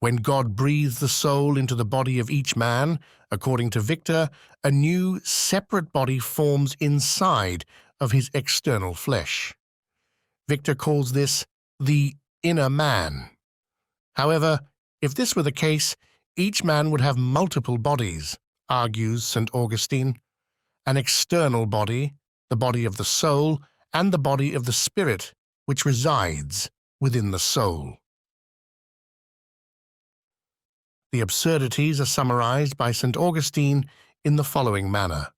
When God breathed the soul into the body of each man, according to Victor, a new, separate body forms inside of his external flesh. Victor calls this the inner man. However, if this were the case, each man would have multiple bodies, argues St. Augustine, an external body, the body of the soul, and the body of the spirit, which resides within the soul. The absurdities are summarized by St. Augustine in the following manner.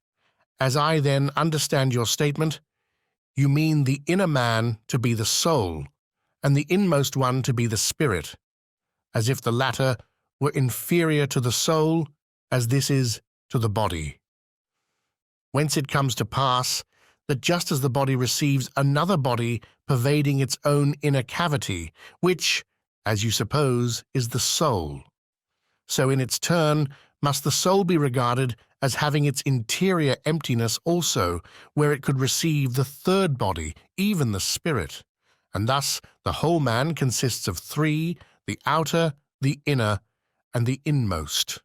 As I then understand your statement, you mean the inner man to be the soul, and the inmost one to be the spirit, as if the latter were inferior to the soul, as this is to the body. Whence it comes to pass that just as the body receives another body pervading its own inner cavity, which, as you suppose, is the soul, so in its turn must the soul be regarded as having its interior emptiness also, where it could receive the third body, even the spirit. And thus the whole man consists of three, the outer, the inner, and the inmost.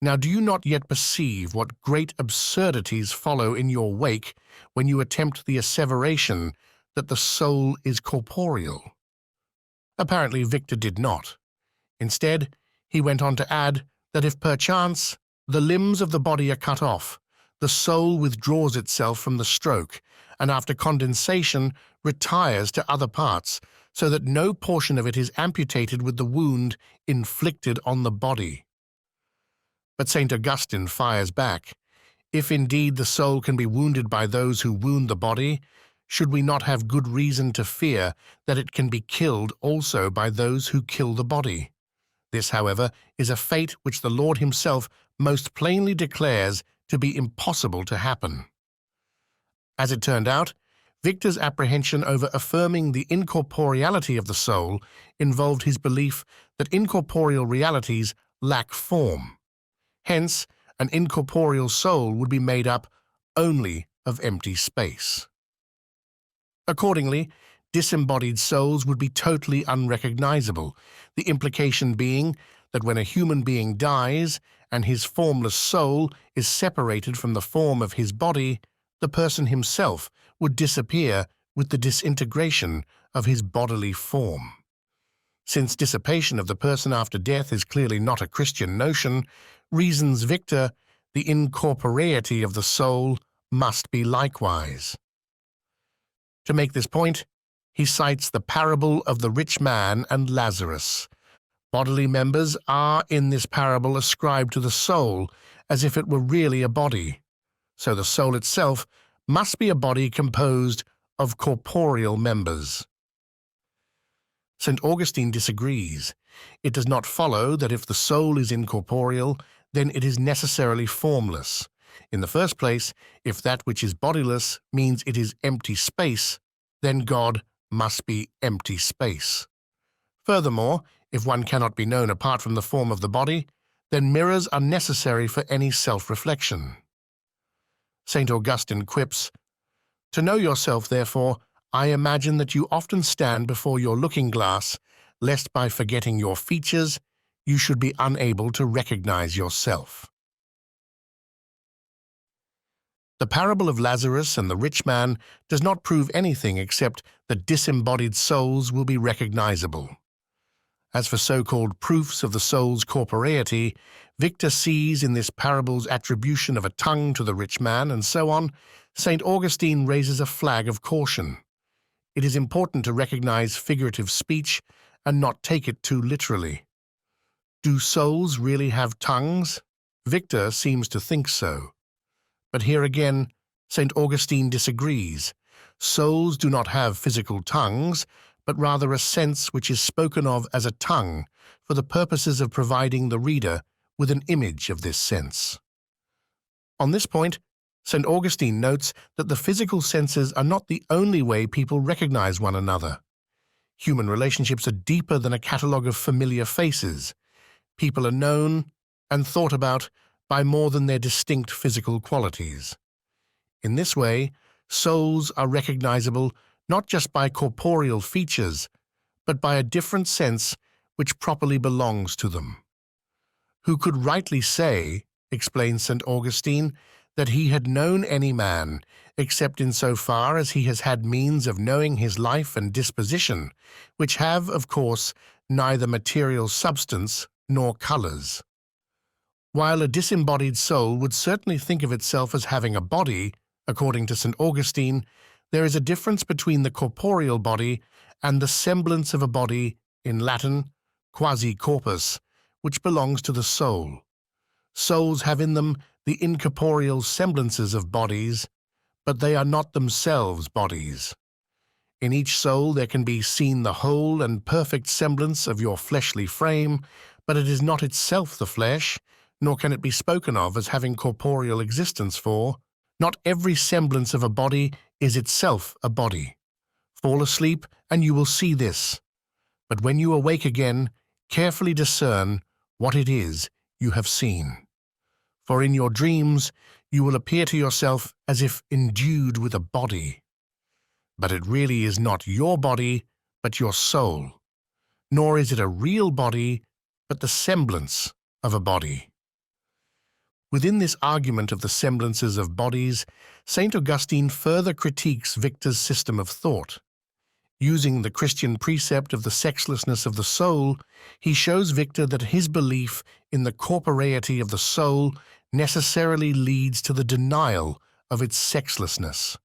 Now do you not yet perceive what great absurdities follow in your wake when you attempt the asseveration that the soul is corporeal? Apparently Victor did not. Instead, he went on to add that if perchance the limbs of the body are cut off, the soul withdraws itself from the stroke, and after condensation retires to other parts, so that no portion of it is amputated with the wound inflicted on the body. But St. Augustine fires back. If indeed the soul can be wounded by those who wound the body, should we not have good reason to fear that it can be killed also by those who kill the body? This, however, is a fate which the Lord himself most plainly declares to be impossible to happen. As it turned out, Victor's apprehension over affirming the incorporeality of the soul involved his belief that incorporeal realities lack form. Hence, an incorporeal soul would be made up only of empty space. Accordingly, disembodied souls would be totally unrecognizable, the implication being that when a human being dies and his formless soul is separated from the form of his body, the person himself would disappear with the disintegration of his bodily form. Since dissipation of the person after death is clearly not a Christian notion, reasons Victor, the incorporeity of the soul must be likewise. To make this point, he cites the parable of the rich man and Lazarus. Bodily members are in this parable ascribed to the soul as if it were really a body. So the soul itself must be a body composed of corporeal members. St. Augustine disagrees. It does not follow that if the soul is incorporeal, then it is necessarily formless. In the first place, if that which is bodiless means it is empty space, then God must be empty space. Furthermore, if one cannot be known apart from the form of the body, then mirrors are necessary for any self-reflection. St. Augustine quips, "To know yourself, therefore, I imagine that you often stand before your looking-glass, lest by forgetting your features, you should be unable to recognize yourself." The parable of Lazarus and the rich man does not prove anything except that disembodied souls will be recognizable. As for so-called proofs of the soul's corporeity, Victor sees in this parable's attribution of a tongue to the rich man and so on, St. Augustine raises a flag of caution. It is important to recognize figurative speech and not take it too literally. Do souls really have tongues? Victor seems to think so. But here again, St. Augustine disagrees. Souls do not have physical tongues, but rather a sense which is spoken of as a tongue for the purposes of providing the reader with an image of this sense. On this point, St. Augustine notes that the physical senses are not the only way people recognize one another. Human relationships are deeper than a catalogue of familiar faces. People are known and thought about by more than their distinct physical qualities. In this way, souls are recognizable not just by corporeal features, but by a different sense which properly belongs to them. Who could rightly say, explains St. Augustine, that he had known any man, except in so far as he has had means of knowing his life and disposition, which have, of course, neither material substance nor colors. While a disembodied soul would certainly think of itself as having a body, according to St. Augustine, there is a difference between the corporeal body and the semblance of a body, in Latin, quasi corpus, which belongs to the soul. Souls have in them the incorporeal semblances of bodies, but they are not themselves bodies. In each soul there can be seen the whole and perfect semblance of your fleshly frame, but it is not itself the flesh, nor can it be spoken of as having corporeal existence, for not every semblance of a body is itself a body. Fall asleep, and you will see this. But when you awake again, carefully discern what it is you have seen. For in your dreams you will appear to yourself as if endued with a body. But it really is not your body, but your soul. Nor is it a real body, but the semblance of a body. Within this argument of the semblances of bodies, St. Augustine further critiques Victor's system of thought. Using the Christian precept of the sexlessness of the soul, he shows Victor that his belief in the corporeity of the soul necessarily leads to the denial of its sexlessness.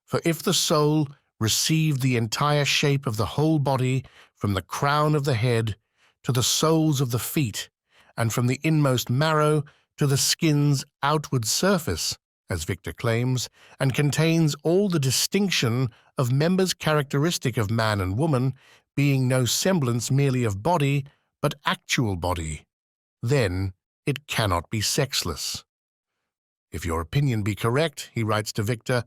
For if the soul received the entire shape of the whole body, from the crown of the head to the soles of the feet, and from the inmost marrow to the skin's outward surface, as Victor claims, and contains all the distinction of members characteristic of man and woman, being no semblance merely of body, but actual body, then it cannot be sexless. If your opinion be correct, he writes to Victor,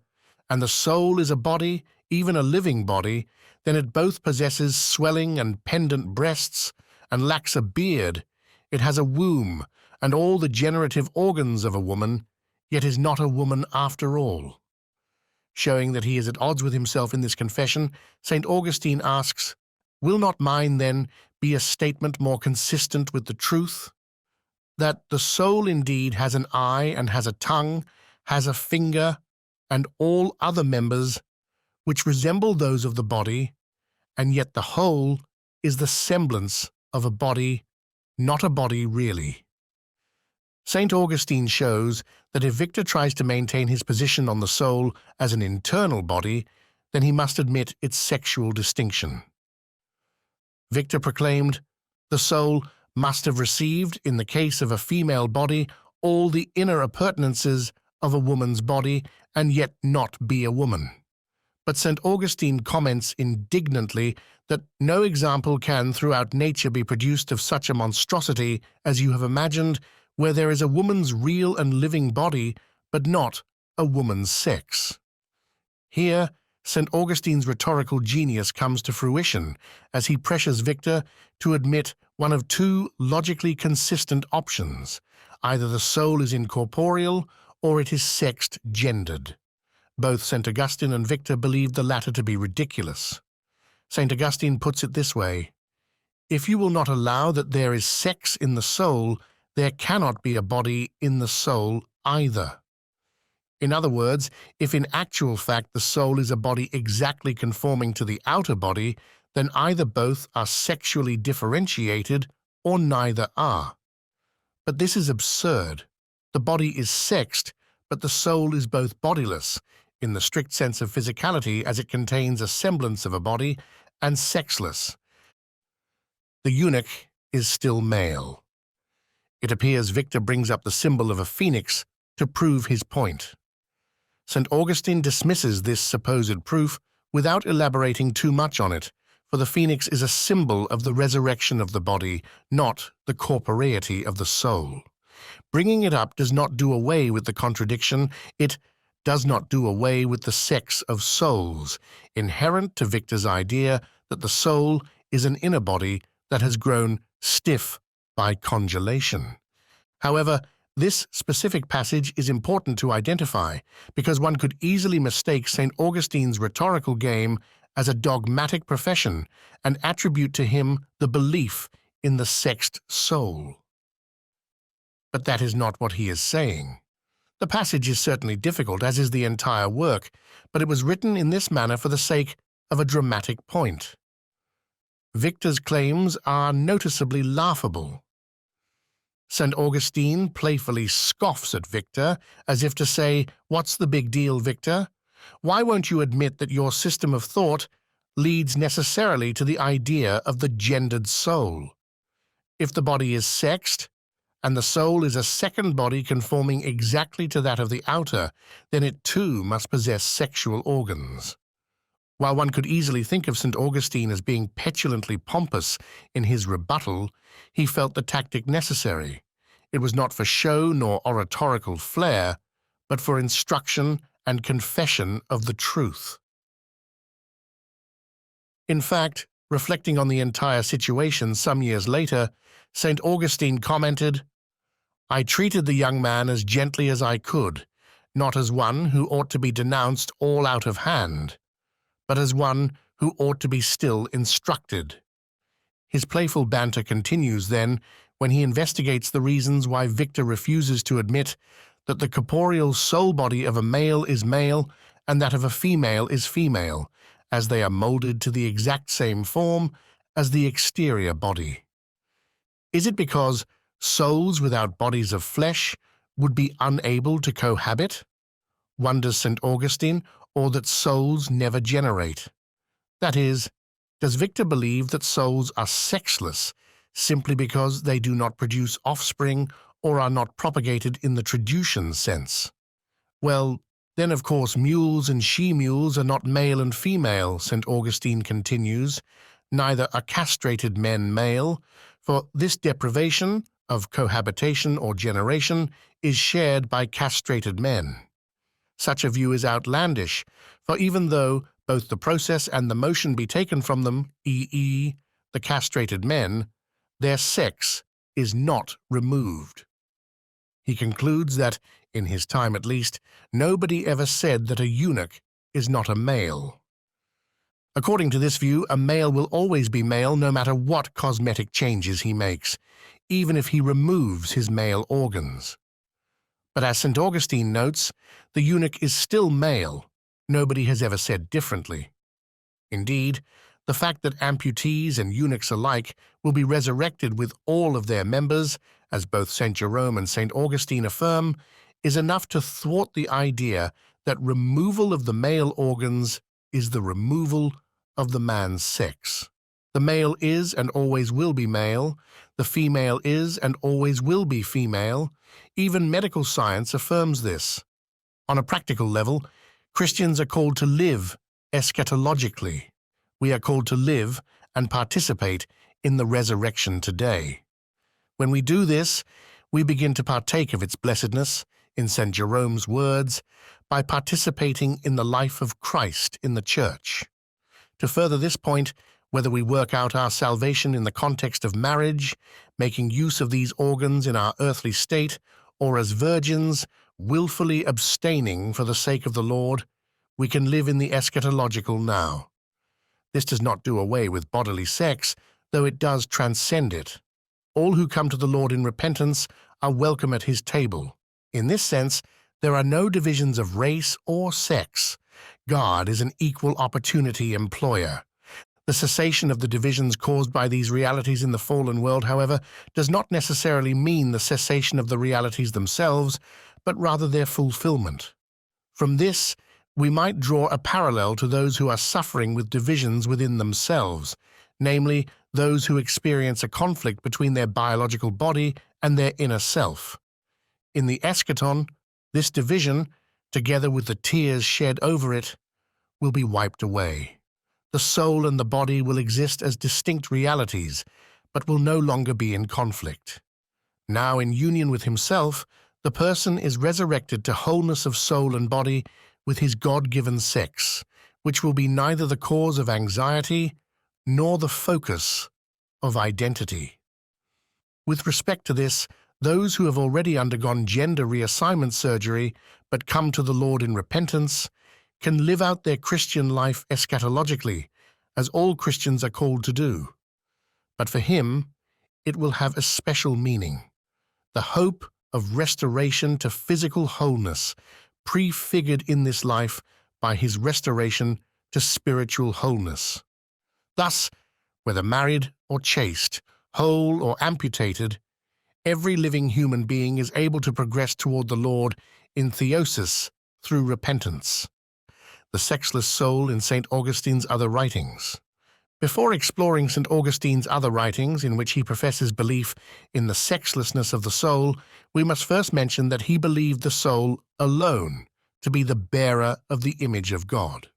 and the soul is a body, even a living body, then it both possesses swelling and pendant breasts, and lacks a beard. It has a womb, and all the generative organs of a woman, yet is not a woman after all. Showing that he is at odds with himself in this confession, St. Augustine asks, will not mine, then, be a statement more consistent with the truth? That the soul indeed has an eye and has a tongue, has a finger, and all other members, which resemble those of the body, and yet the whole is the semblance of a body, not a body really. St. Augustine shows that if Victor tries to maintain his position on the soul as an internal body, then he must admit its sexual distinction. Victor proclaimed, the soul must have received, in the case of a female body, all the inner appurtenances of a woman's body and yet not be a woman. But St. Augustine comments indignantly that no example can throughout nature be produced of such a monstrosity as you have imagined, where there is a woman's real and living body, but not a woman's sex. Here, St. Augustine's rhetorical genius comes to fruition as he pressures Victor to admit one of two logically consistent options. Either the soul is incorporeal or it is sexed gendered. Both St. Augustine and Victor believed the latter to be ridiculous. St. Augustine puts it this way: if you will not allow that there is sex in the soul, there cannot be a body in the soul either. In other words, if in actual fact the soul is a body exactly conforming to the outer body, then either both are sexually differentiated or neither are. But this is absurd. The body is sexed, but the soul is both bodiless, in the strict sense of physicality, as it contains a semblance of a body, and sexless. The eunuch is still male. It appears Victor brings up the symbol of a phoenix to prove his point. St. Augustine dismisses this supposed proof without elaborating too much on it, for the phoenix is a symbol of the resurrection of the body, not the corporeity of the soul. Bringing it up does not do away with the contradiction. It does not do away with the sex of souls, inherent to Victor's idea that the soul is an inner body that has grown stiff by congelation. However, this specific passage is important to identify because one could easily mistake St. Augustine's rhetorical game as a dogmatic profession and attribute to him the belief in the sexed soul. But that is not what he is saying. The passage is certainly difficult, as is the entire work, but it was written in this manner for the sake of a dramatic point. Victor's claims are noticeably laughable. St. Augustine playfully scoffs at Victor, as if to say, "What's the big deal, Victor? Why won't you admit that your system of thought leads necessarily to the idea of the gendered soul? If the body is sexed, and the soul is a second body conforming exactly to that of the outer, then it too must possess sexual organs." While one could easily think of St. Augustine as being petulantly pompous in his rebuttal, he felt the tactic necessary. It was not for show nor oratorical flair, but for instruction and confession of the truth. In fact, reflecting on the entire situation some years later, St. Augustine commented, "I treated the young man as gently as I could, not as one who ought to be denounced all out of hand, but as one who ought to be still instructed." His playful banter continues then when he investigates the reasons why Victor refuses to admit that the corporeal soul body of a male is male and that of a female is female, as they are molded to the exact same form as the exterior body. Is it because souls without bodies of flesh would be unable to cohabit? Wonders St. Augustine, or that souls never generate? That is, does Victor believe that souls are sexless simply because they do not produce offspring or are not propagated in the traducian sense? Well, then of course mules and she-mules are not male and female, St. Augustine continues, neither are castrated men male, for this deprivation of cohabitation or generation is shared by castrated men. Such a view is outlandish, for even though both the process and the motion be taken from them, i.e., the castrated men, their sex is not removed. He concludes that, in his time at least, nobody ever said that a eunuch is not a male. According to this view, a male will always be male no matter what cosmetic changes he makes, even if he removes his male organs. But as St. Augustine notes, the eunuch is still male. Nobody has ever said differently. Indeed, The fact that amputees and eunuchs alike will be resurrected with all of their members, as both St. Jerome and St. Augustine affirm, is enough to thwart the idea that removal of the male organs is the removal of the man's sex. The male is and always will be male. The female is and always will be female. Even medical science affirms this. On a practical level, Christians are called to live eschatologically. We are called to live and participate in the resurrection today. When we do this, we begin to partake of its blessedness, in St. Jerome's words, by participating in the life of Christ in the Church. To further this point, whether we work out our salvation in the context of marriage, making use of these organs in our earthly state, or as virgins, willfully abstaining for the sake of the Lord, we can live in the eschatological now. This does not do away with bodily sex, though it does transcend it. All who come to the Lord in repentance are welcome at his table. In this sense, there are no divisions of race or sex. God is an equal opportunity employer. The cessation of the divisions caused by these realities in the fallen world, however, does not necessarily mean the cessation of the realities themselves, but rather their fulfillment. From this, we might draw a parallel to those who are suffering with divisions within themselves, namely those who experience a conflict between their biological body and their inner self. In the eschaton, this division, together with the tears shed over it, will be wiped away. The soul and the body will exist as distinct realities, but will no longer be in conflict. Now, in union with himself, the person is resurrected to wholeness of soul and body with his God-given sex, which will be neither the cause of anxiety nor the focus of identity. With respect to this, those who have already undergone gender reassignment surgery but come to the Lord in repentance can live out their Christian life eschatologically, as all Christians are called to do. But for him, it will have a special meaning, the hope of restoration to physical wholeness, prefigured in this life by his restoration to spiritual wholeness. Thus, whether married or chaste, whole or amputated, every living human being is able to progress toward the Lord in theosis through repentance. The sexless soul in St. Augustine's other writings. Before exploring St. Augustine's other writings, in which he professes belief in the sexlessness of the soul, we must first mention that he believed the soul alone to be the bearer of the image of God.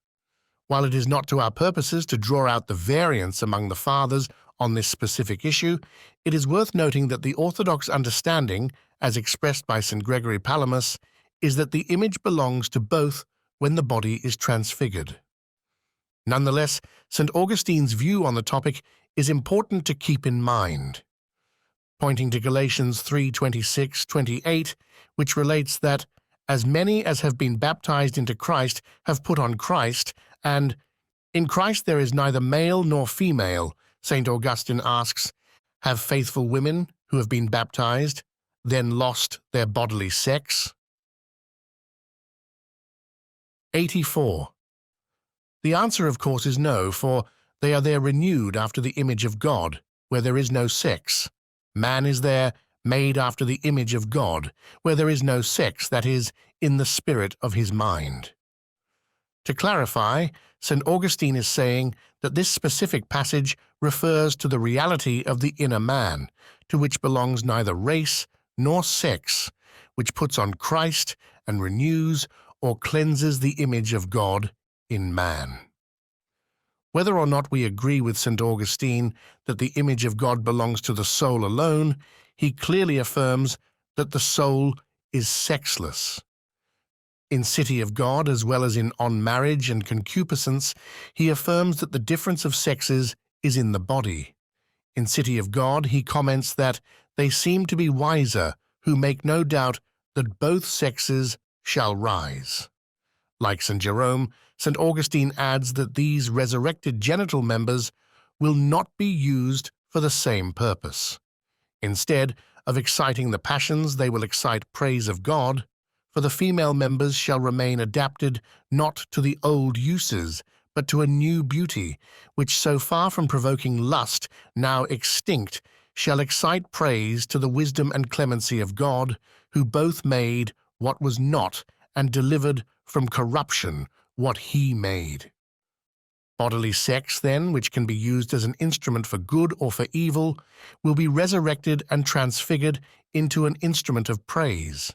While it is not to our purposes to draw out the variance among the fathers on this specific issue, it is worth noting that the Orthodox understanding, as expressed by St. Gregory Palamas, is that the image belongs to both when the body is transfigured. Nonetheless, St. Augustine's view on the topic is important to keep in mind. Pointing to Galatians 3:26-28, which relates that, "As many as have been baptized into Christ have put on Christ," and "In Christ there is neither male nor female," St. Augustine asks, have faithful women who have been baptized then lost their bodily sex? 84. The answer, of course, is no, for they are there renewed after the image of God, where there is no sex. Man is there made after the image of God, where there is no sex, that is, in the spirit of his mind. To clarify, St. Augustine is saying that this specific passage refers to the reality of the inner man, to which belongs neither race nor sex, which puts on Christ and renews or cleanses the image of God in man. Whether or not we agree with St. Augustine that the image of God belongs to the soul alone, he clearly affirms that the soul is sexless. In City of God, as well as in On Marriage and Concupiscence, he affirms that the difference of sexes is in the body. In City of God, he comments that they seem to be wiser, who make no doubt that both sexes shall rise. Like St. Jerome, St. Augustine adds that these resurrected genital members will not be used for the same purpose. Instead of exciting the passions, they will excite praise of God, for the female members shall remain adapted not to the old uses, but to a new beauty, which so far from provoking lust, now extinct, shall excite praise to the wisdom and clemency of God, who both made what was not and delivered from corruption what he made. Bodily sex, then, which can be used as an instrument for good or for evil, will be resurrected and transfigured into an instrument of praise.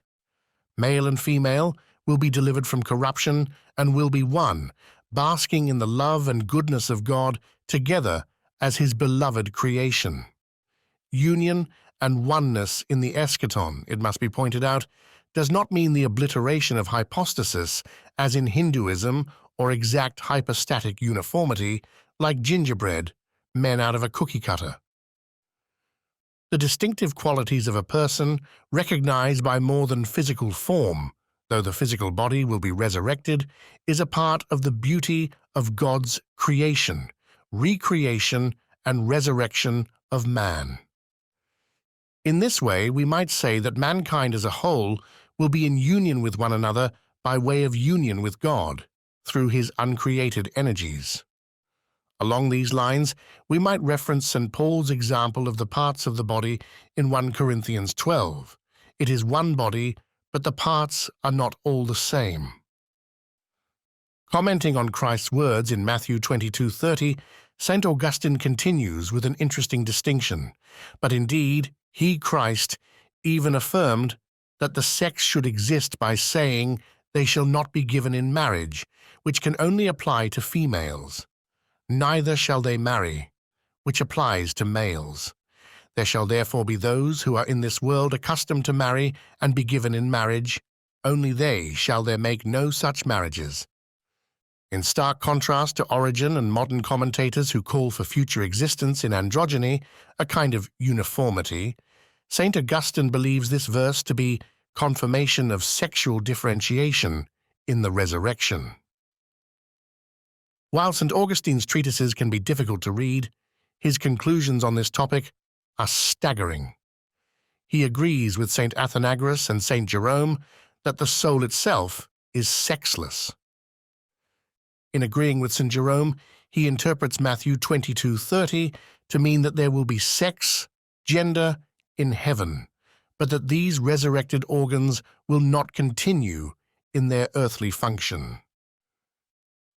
Male and female will be delivered from corruption and will be one, basking in the love and goodness of God together as his beloved creation. Union and oneness in the eschaton, it must be pointed out, does not mean the obliteration of hypostasis, as in Hinduism, or exact hypostatic uniformity, like gingerbread, men out of a cookie cutter. The distinctive qualities of a person, recognized by more than physical form, though the physical body will be resurrected, is a part of the beauty of God's creation, recreation, and resurrection of man. In this way, we might say that mankind as a whole will be in union with one another by way of union with God, through his uncreated energies. Along these lines, we might reference St. Paul's example of the parts of the body in 1 Corinthians 12. It is one body, but the parts are not all the same. Commenting on Christ's words in Matthew 22:30, St. Augustine continues with an interesting distinction. But indeed, he, Christ, even affirmed that the sex should exist by saying, "They shall not be given in marriage," which can only apply to females. "Neither shall they marry," which applies to males. There shall therefore be those who are in this world accustomed to marry and be given in marriage. Only they shall there make no such marriages. In stark contrast to Origen and modern commentators who call for future existence in androgyny, a kind of uniformity, St. Augustine believes this verse to be confirmation of sexual differentiation in the resurrection. While St. Augustine's treatises can be difficult to read, his conclusions on this topic are staggering. He agrees with St. Athenagoras and St. Jerome that the soul itself is sexless. In agreeing with St. Jerome, he interprets Matthew 22:30 to mean that there will be sex, gender, in heaven, but that these resurrected organs will not continue in their earthly function.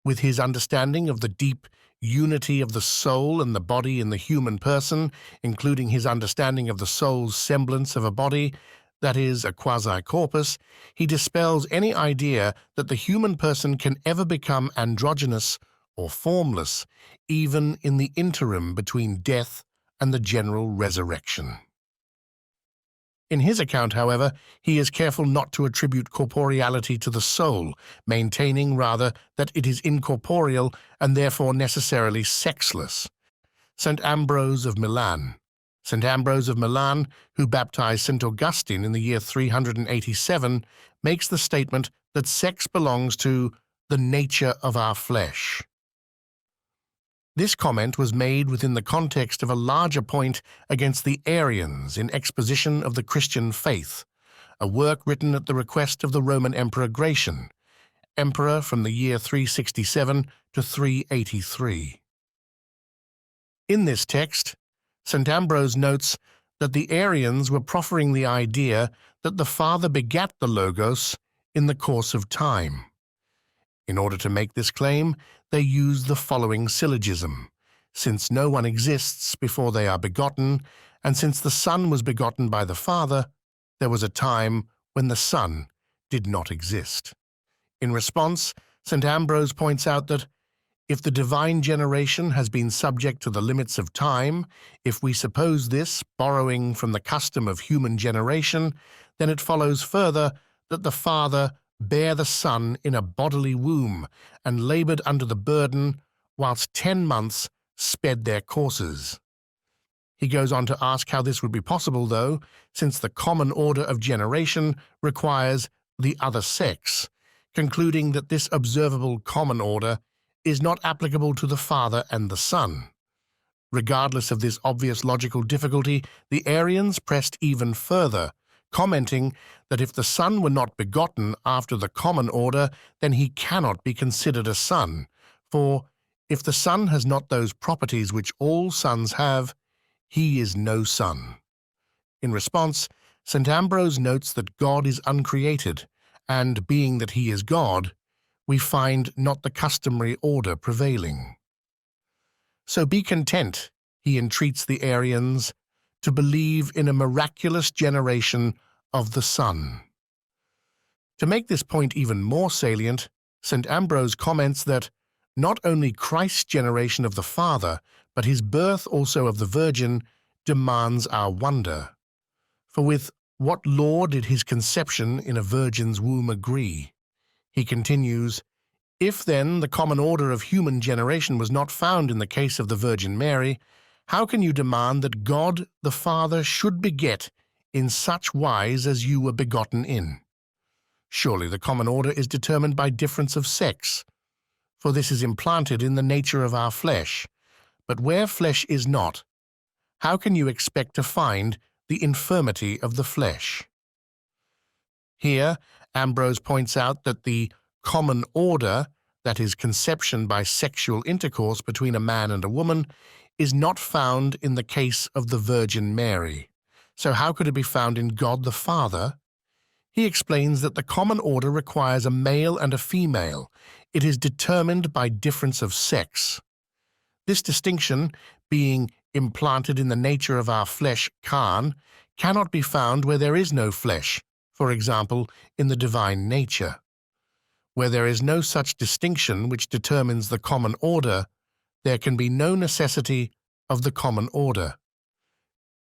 With his understanding of the deep unity of the soul and the body in the human person, including his understanding of the soul's semblance of a body, that is, a quasi-corpus, he dispels any idea that the human person can ever become androgynous or formless, even in the interim between death and the general resurrection. In his account, however, he is careful not to attribute corporeality to the soul, maintaining rather that it is incorporeal and therefore necessarily sexless. St. Ambrose of Milan, who baptized St. Augustine in the year 387, makes the statement that sex belongs to the nature of our flesh. This comment was made within the context of a larger point against the Arians in Exposition of the Christian Faith, a work written at the request of the Roman Emperor Gratian, emperor from the year 367 to 383. In this text, St. Ambrose notes that the Arians were proffering the idea that the Father begat the Logos in the course of time. In order to make this claim, they use the following syllogism: since no one exists before they are begotten, and since the Son was begotten by the Father, there was a time when the Son did not exist. In response, St. Ambrose points out that if the divine generation has been subject to the limits of time, if we suppose this, borrowing from the custom of human generation, then it follows further that the Father bare the Son in a bodily womb and labored under the burden, whilst 10 months sped their courses. He goes on to ask how this would be possible, though, since the common order of generation requires the other sex, concluding that this observable common order is not applicable to the Father and the Son. Regardless of this obvious logical difficulty, the Arians pressed even further, commenting that if the Son were not begotten after the common order, then he cannot be considered a son, for If the Son has not those properties which all sons have, he is no son. In response, St. Ambrose notes that God is uncreated, and being that he is God, we find not the customary order prevailing. So be content, he entreats the Arians, to believe in a miraculous generation of the Son. To make this point even more salient, St. Ambrose comments that not only Christ's generation of the Father, but his birth also of the Virgin demands our wonder. For with what law did his conception in a virgin's womb agree? He continues, if then the common order of human generation was not found in the case of the Virgin Mary, how can you demand that God the Father should beget in such wise as you were begotten in? Surely the common order is determined by difference of sex, for this is implanted in the nature of our flesh. But where flesh is not, how can you expect to find the infirmity of the flesh? Here, Ambrose points out that the common order, that is conception by sexual intercourse between a man and a woman, is not found in the case of the Virgin Mary. So how could it be found in God the Father? He explains that the common order requires a male and a female. It is determined by difference of sex. This distinction, being implanted in the nature of our flesh, cannot be found where there is no flesh, for example, in the divine nature. Where there is no such distinction which determines the common order, there can be no necessity of the common order.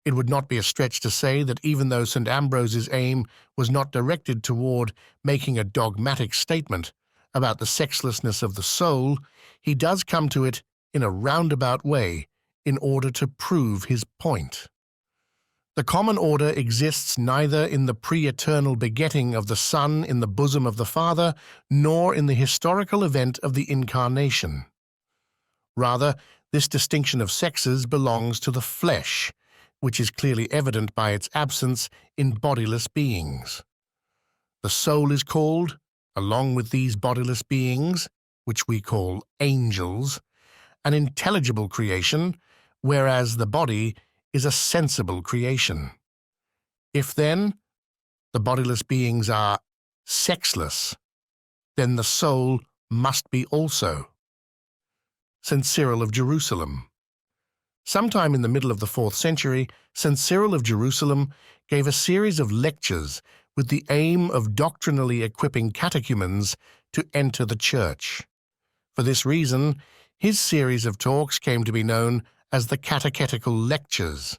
It would not be a stretch to say that even though St. Ambrose's aim was not directed toward making a dogmatic statement about the sexlessness of the soul, he does come to it in a roundabout way in order to prove his point. The common order exists neither in the pre-eternal begetting of the Son in the bosom of the Father, nor in the historical event of the Incarnation. Rather, this distinction of sexes belongs to the flesh, which is clearly evident by its absence in bodiless beings. The soul is called, along with these bodiless beings, which we call angels, an intelligible creation, whereas the body is a sensible creation. If then the bodiless beings are sexless, then the soul must be also. St. Cyril of Jerusalem. Sometime in the middle of the 4th century, St. Cyril of Jerusalem gave a series of lectures with the aim of doctrinally equipping catechumens to enter the Church. For this reason, his series of talks came to be known as the catechetical lectures.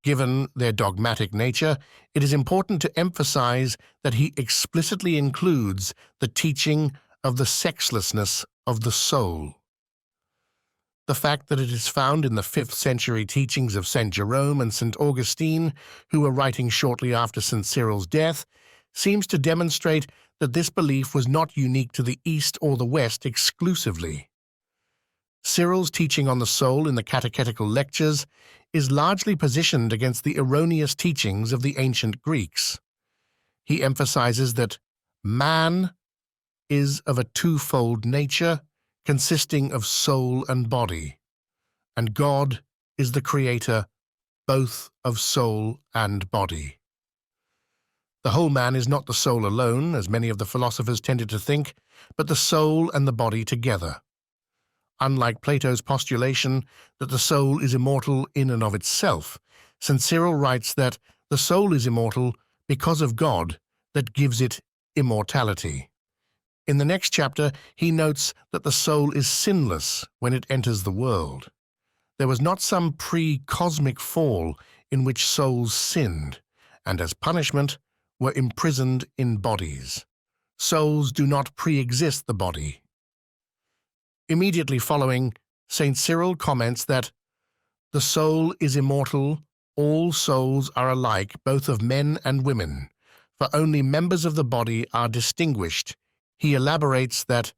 Given their dogmatic nature, it is important to emphasize that he explicitly includes the teaching of the sexlessness of the soul. The fact that it is found in the 5th century teachings of St. Jerome and St. Augustine, who were writing shortly after St. Cyril's death, seems to demonstrate that this belief was not unique to the East or the West exclusively. Cyril's teaching on the soul in the catechetical lectures is largely positioned against the erroneous teachings of the ancient Greeks. He emphasizes that man is of a twofold nature, consisting of soul and body, and God is the creator both of soul and body. The whole man is not the soul alone, as many of the philosophers tended to think, but the soul and the body together. Unlike Plato's postulation that the soul is immortal in and of itself, St. Cyril writes that the soul is immortal because of God that gives it immortality. In the next chapter, he notes that the soul is sinless when it enters the world. There was not some pre-cosmic fall in which souls sinned, and as punishment were imprisoned in bodies. Souls do not pre-exist the body. Immediately following, St. Cyril comments that the soul is immortal, all souls are alike, both of men and women, for only members of the body are distinguished. He elaborates that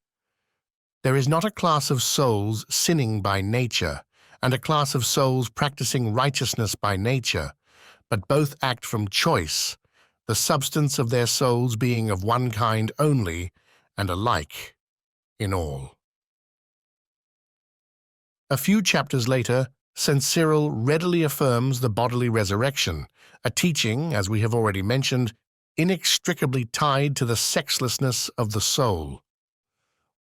there is not a class of souls sinning by nature and a class of souls practicing righteousness by nature, but both act from choice, the substance of their souls being of one kind only and alike in all. A few chapters later, St. Cyril readily affirms the bodily resurrection, a teaching, as we have already mentioned, inextricably tied to the sexlessness of the soul.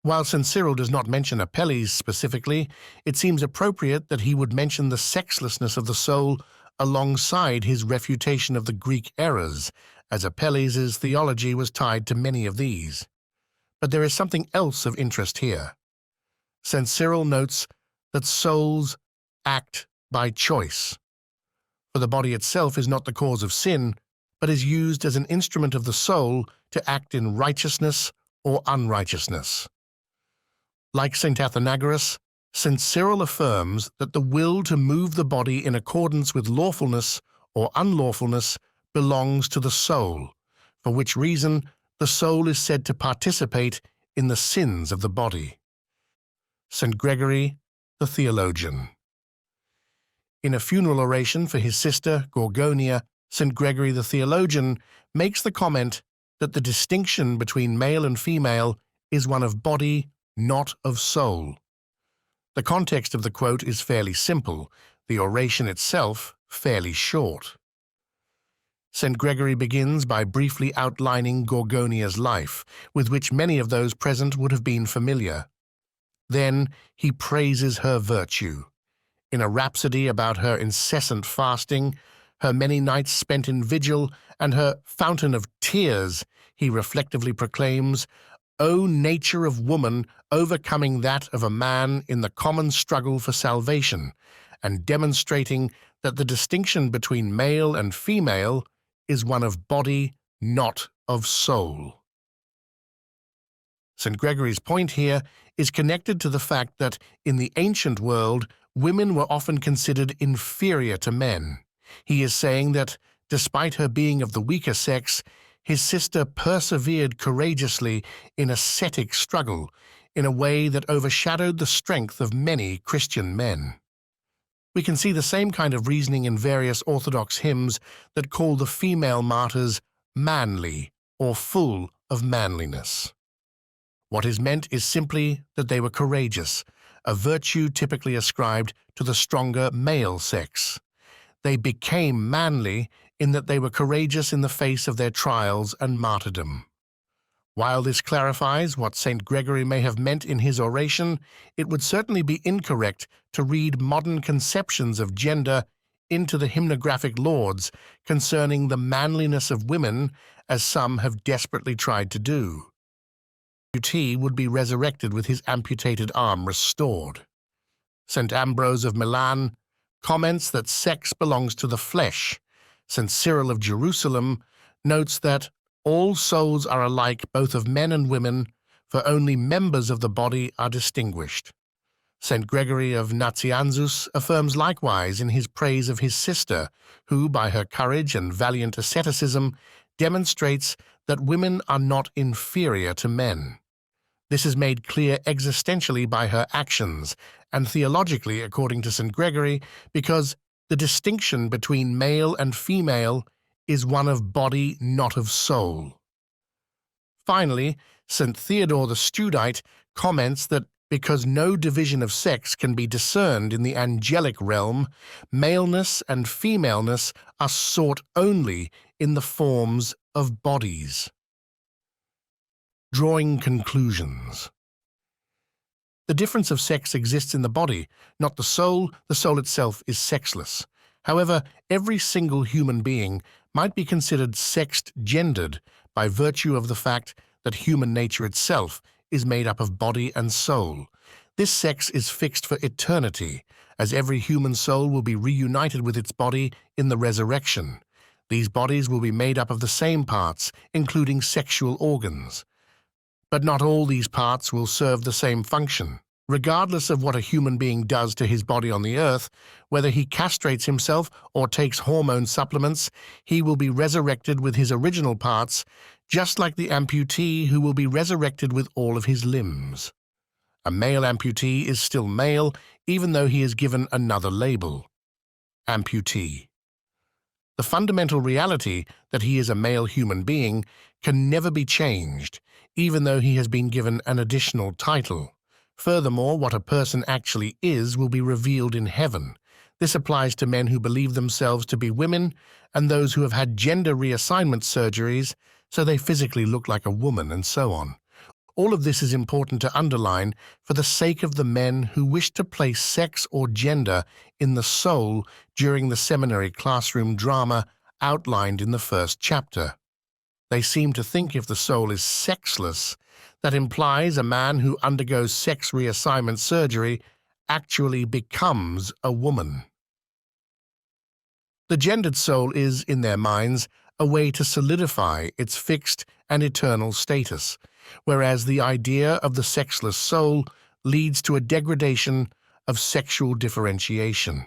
While St. Cyril does not mention Apelles specifically, it seems appropriate that he would mention the sexlessness of the soul alongside his refutation of the Greek errors, as Apelles' theology was tied to many of these. But there is something else of interest here. St. Cyril notes that souls act by choice, for the body itself is not the cause of sin, but is used as an instrument of the soul to act in righteousness or unrighteousness. Like St. Athenagoras, St. Cyril affirms that the will to move the body in accordance with lawfulness or unlawfulness belongs to the soul, for which reason the soul is said to participate in the sins of the body. St. Gregory, the theologian. In a funeral oration for his sister, Gorgonia, St. Gregory the theologian makes the comment that the distinction between male and female is one of body, not of soul. The context of the quote is fairly simple, the oration itself fairly short. St. Gregory begins by briefly outlining Gorgonia's life, with which many of those present would have been familiar. Then he praises her virtue. In a rhapsody about her incessant fasting, her many nights spent in vigil, and her fountain of tears, he reflectively proclaims, "O nature of woman overcoming that of a man in the common struggle for salvation," and demonstrating that the distinction between male and female is one of body, not of soul. St. Gregory's point here is connected to the fact that in the ancient world, women were often considered inferior to men. He is saying that, despite her being of the weaker sex, his sister persevered courageously in ascetic struggle in a way that overshadowed the strength of many Christian men. We can see the same kind of reasoning in various Orthodox hymns that call the female martyrs manly or full of manliness. What is meant is simply that they were courageous, a virtue typically ascribed to the stronger male sex. They became manly in that they were courageous in the face of their trials and martyrdom. While this clarifies what St. Gregory may have meant in his oration, it would certainly be incorrect to read modern conceptions of gender into the hymnographic lauds concerning the manliness of women, as some have desperately tried to do. Amputee would be resurrected with his amputated arm restored. St. Ambrose of Milan comments that sex belongs to the flesh. St. Cyril of Jerusalem notes that all souls are alike both of men and women, for only members of the body are distinguished. St. Gregory of Nazianzus affirms likewise in his praise of his sister, who, by her courage and valiant asceticism, demonstrates that women are not inferior to men. This is made clear existentially by her actions, and theologically, according to St. Gregory, because the distinction between male and female is one of body, not of soul. Finally, St. Theodore the Studite comments that because no division of sex can be discerned in the angelic realm, maleness and femaleness are sought only in the forms of bodies. Drawing conclusions. The difference of sex exists in the body, not the soul. The soul itself is sexless. However, every single human being might be considered sex-gendered by virtue of the fact that human nature itself is made up of body and soul. This sex is fixed for eternity, as every human soul will be reunited with its body in the resurrection. These bodies will be made up of the same parts, including sexual organs. But not all these parts will serve the same function. Regardless of what a human being does to his body on the earth, whether he castrates himself or takes hormone supplements, he will be resurrected with his original parts, just like the amputee who will be resurrected with all of his limbs. A male amputee is still male, even though he is given another label, amputee. The fundamental reality that he is a male human being can never be changed, even though he has been given an additional title. Furthermore, what a person actually is will be revealed in heaven. This applies to men who believe themselves to be women and those who have had gender reassignment surgeries so they physically look like a woman, and so on. All of this is important to underline for the sake of the men who wish to place sex or gender in the soul during the seminary classroom drama outlined in the first chapter. They seem to think if the soul is sexless, that implies a man who undergoes sex reassignment surgery actually becomes a woman. The gendered soul is, in their minds, a way to solidify its fixed and eternal status, whereas the idea of the sexless soul leads to a degradation of sexual differentiation.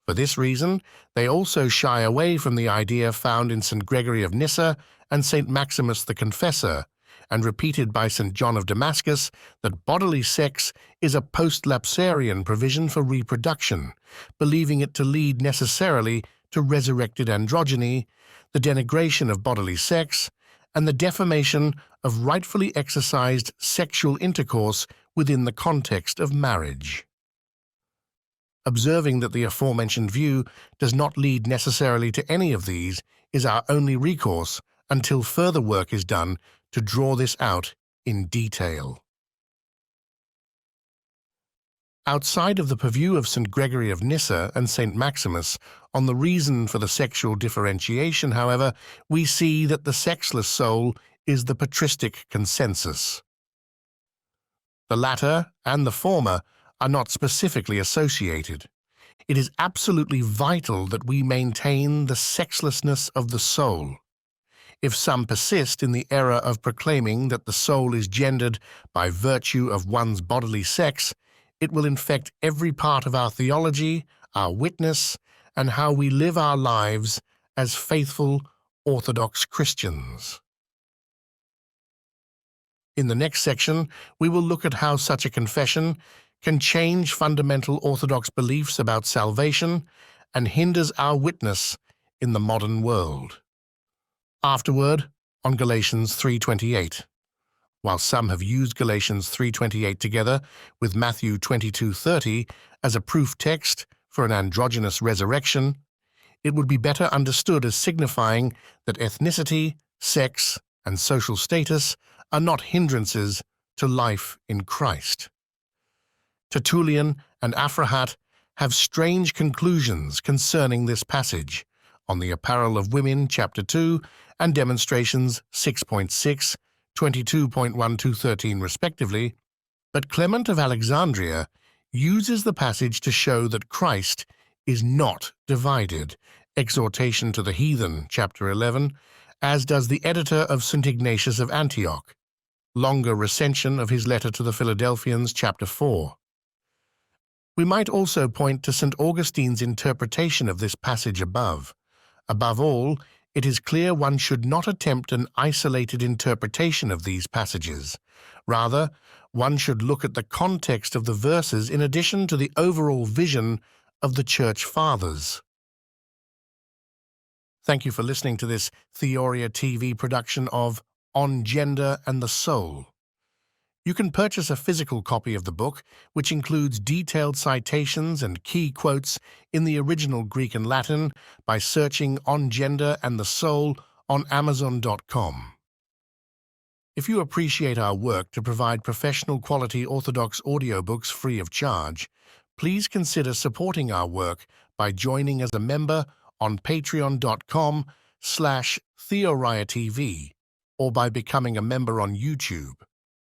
For this reason, they also shy away from the idea found in St. Gregory of Nyssa and St. Maximus the Confessor, and repeated by St. John of Damascus, that bodily sex is a post-lapsarian provision for reproduction, believing it to lead necessarily to resurrected androgyny, the denigration of bodily sex, and the defamation of rightfully exercised sexual intercourse within the context of marriage. Observing that the aforementioned view does not lead necessarily to any of these is our only recourse until further work is done to draw this out in detail. Outside of the purview of St. Gregory of Nyssa and St. Maximus on the reason for the sexual differentiation, however, we see that the sexless soul is the patristic consensus. The latter and the former are not specifically associated. It is absolutely vital that we maintain the sexlessness of the soul. If some persist in the error of proclaiming that the soul is gendered by virtue of one's bodily sex, it will infect every part of our theology, our witness, and how we live our lives as faithful Orthodox Christians. In the next section, we will look at how such a confession can change fundamental Orthodox beliefs about salvation and hinders our witness in the modern world. Afterward, on Galatians 3:28. While some have used Galatians 3:28 together with Matthew 22:30 as a proof text for an androgynous resurrection, it would be better understood as signifying that ethnicity, sex, and social status are not hindrances to life in Christ. Tertullian and Aphrahat have strange conclusions concerning this passage on the apparel of women, chapter 2, and demonstrations 6.6, 22.1-13 respectively, but Clement of Alexandria uses the passage to show that Christ is not divided, Exhortation to the Heathen, chapter 11, as does the editor of St. Ignatius of Antioch, longer recension of his letter to the Philadelphians, chapter 4. We might also point to St. Augustine's interpretation of this passage above. Above all, it is clear one should not attempt an isolated interpretation of these passages. Rather, one should look at the context of the verses in addition to the overall vision of the Church Fathers. Thank you for listening to this Theoria TV production of On Gender and the Soul. You can purchase a physical copy of the book, which includes detailed citations and key quotes in the original Greek and Latin, by searching On Gender and the Soul on Amazon.com. If you appreciate our work to provide professional quality Orthodox audiobooks free of charge, please consider supporting our work by joining as a member on patreon.com/TheoriaTV or by becoming a member on YouTube.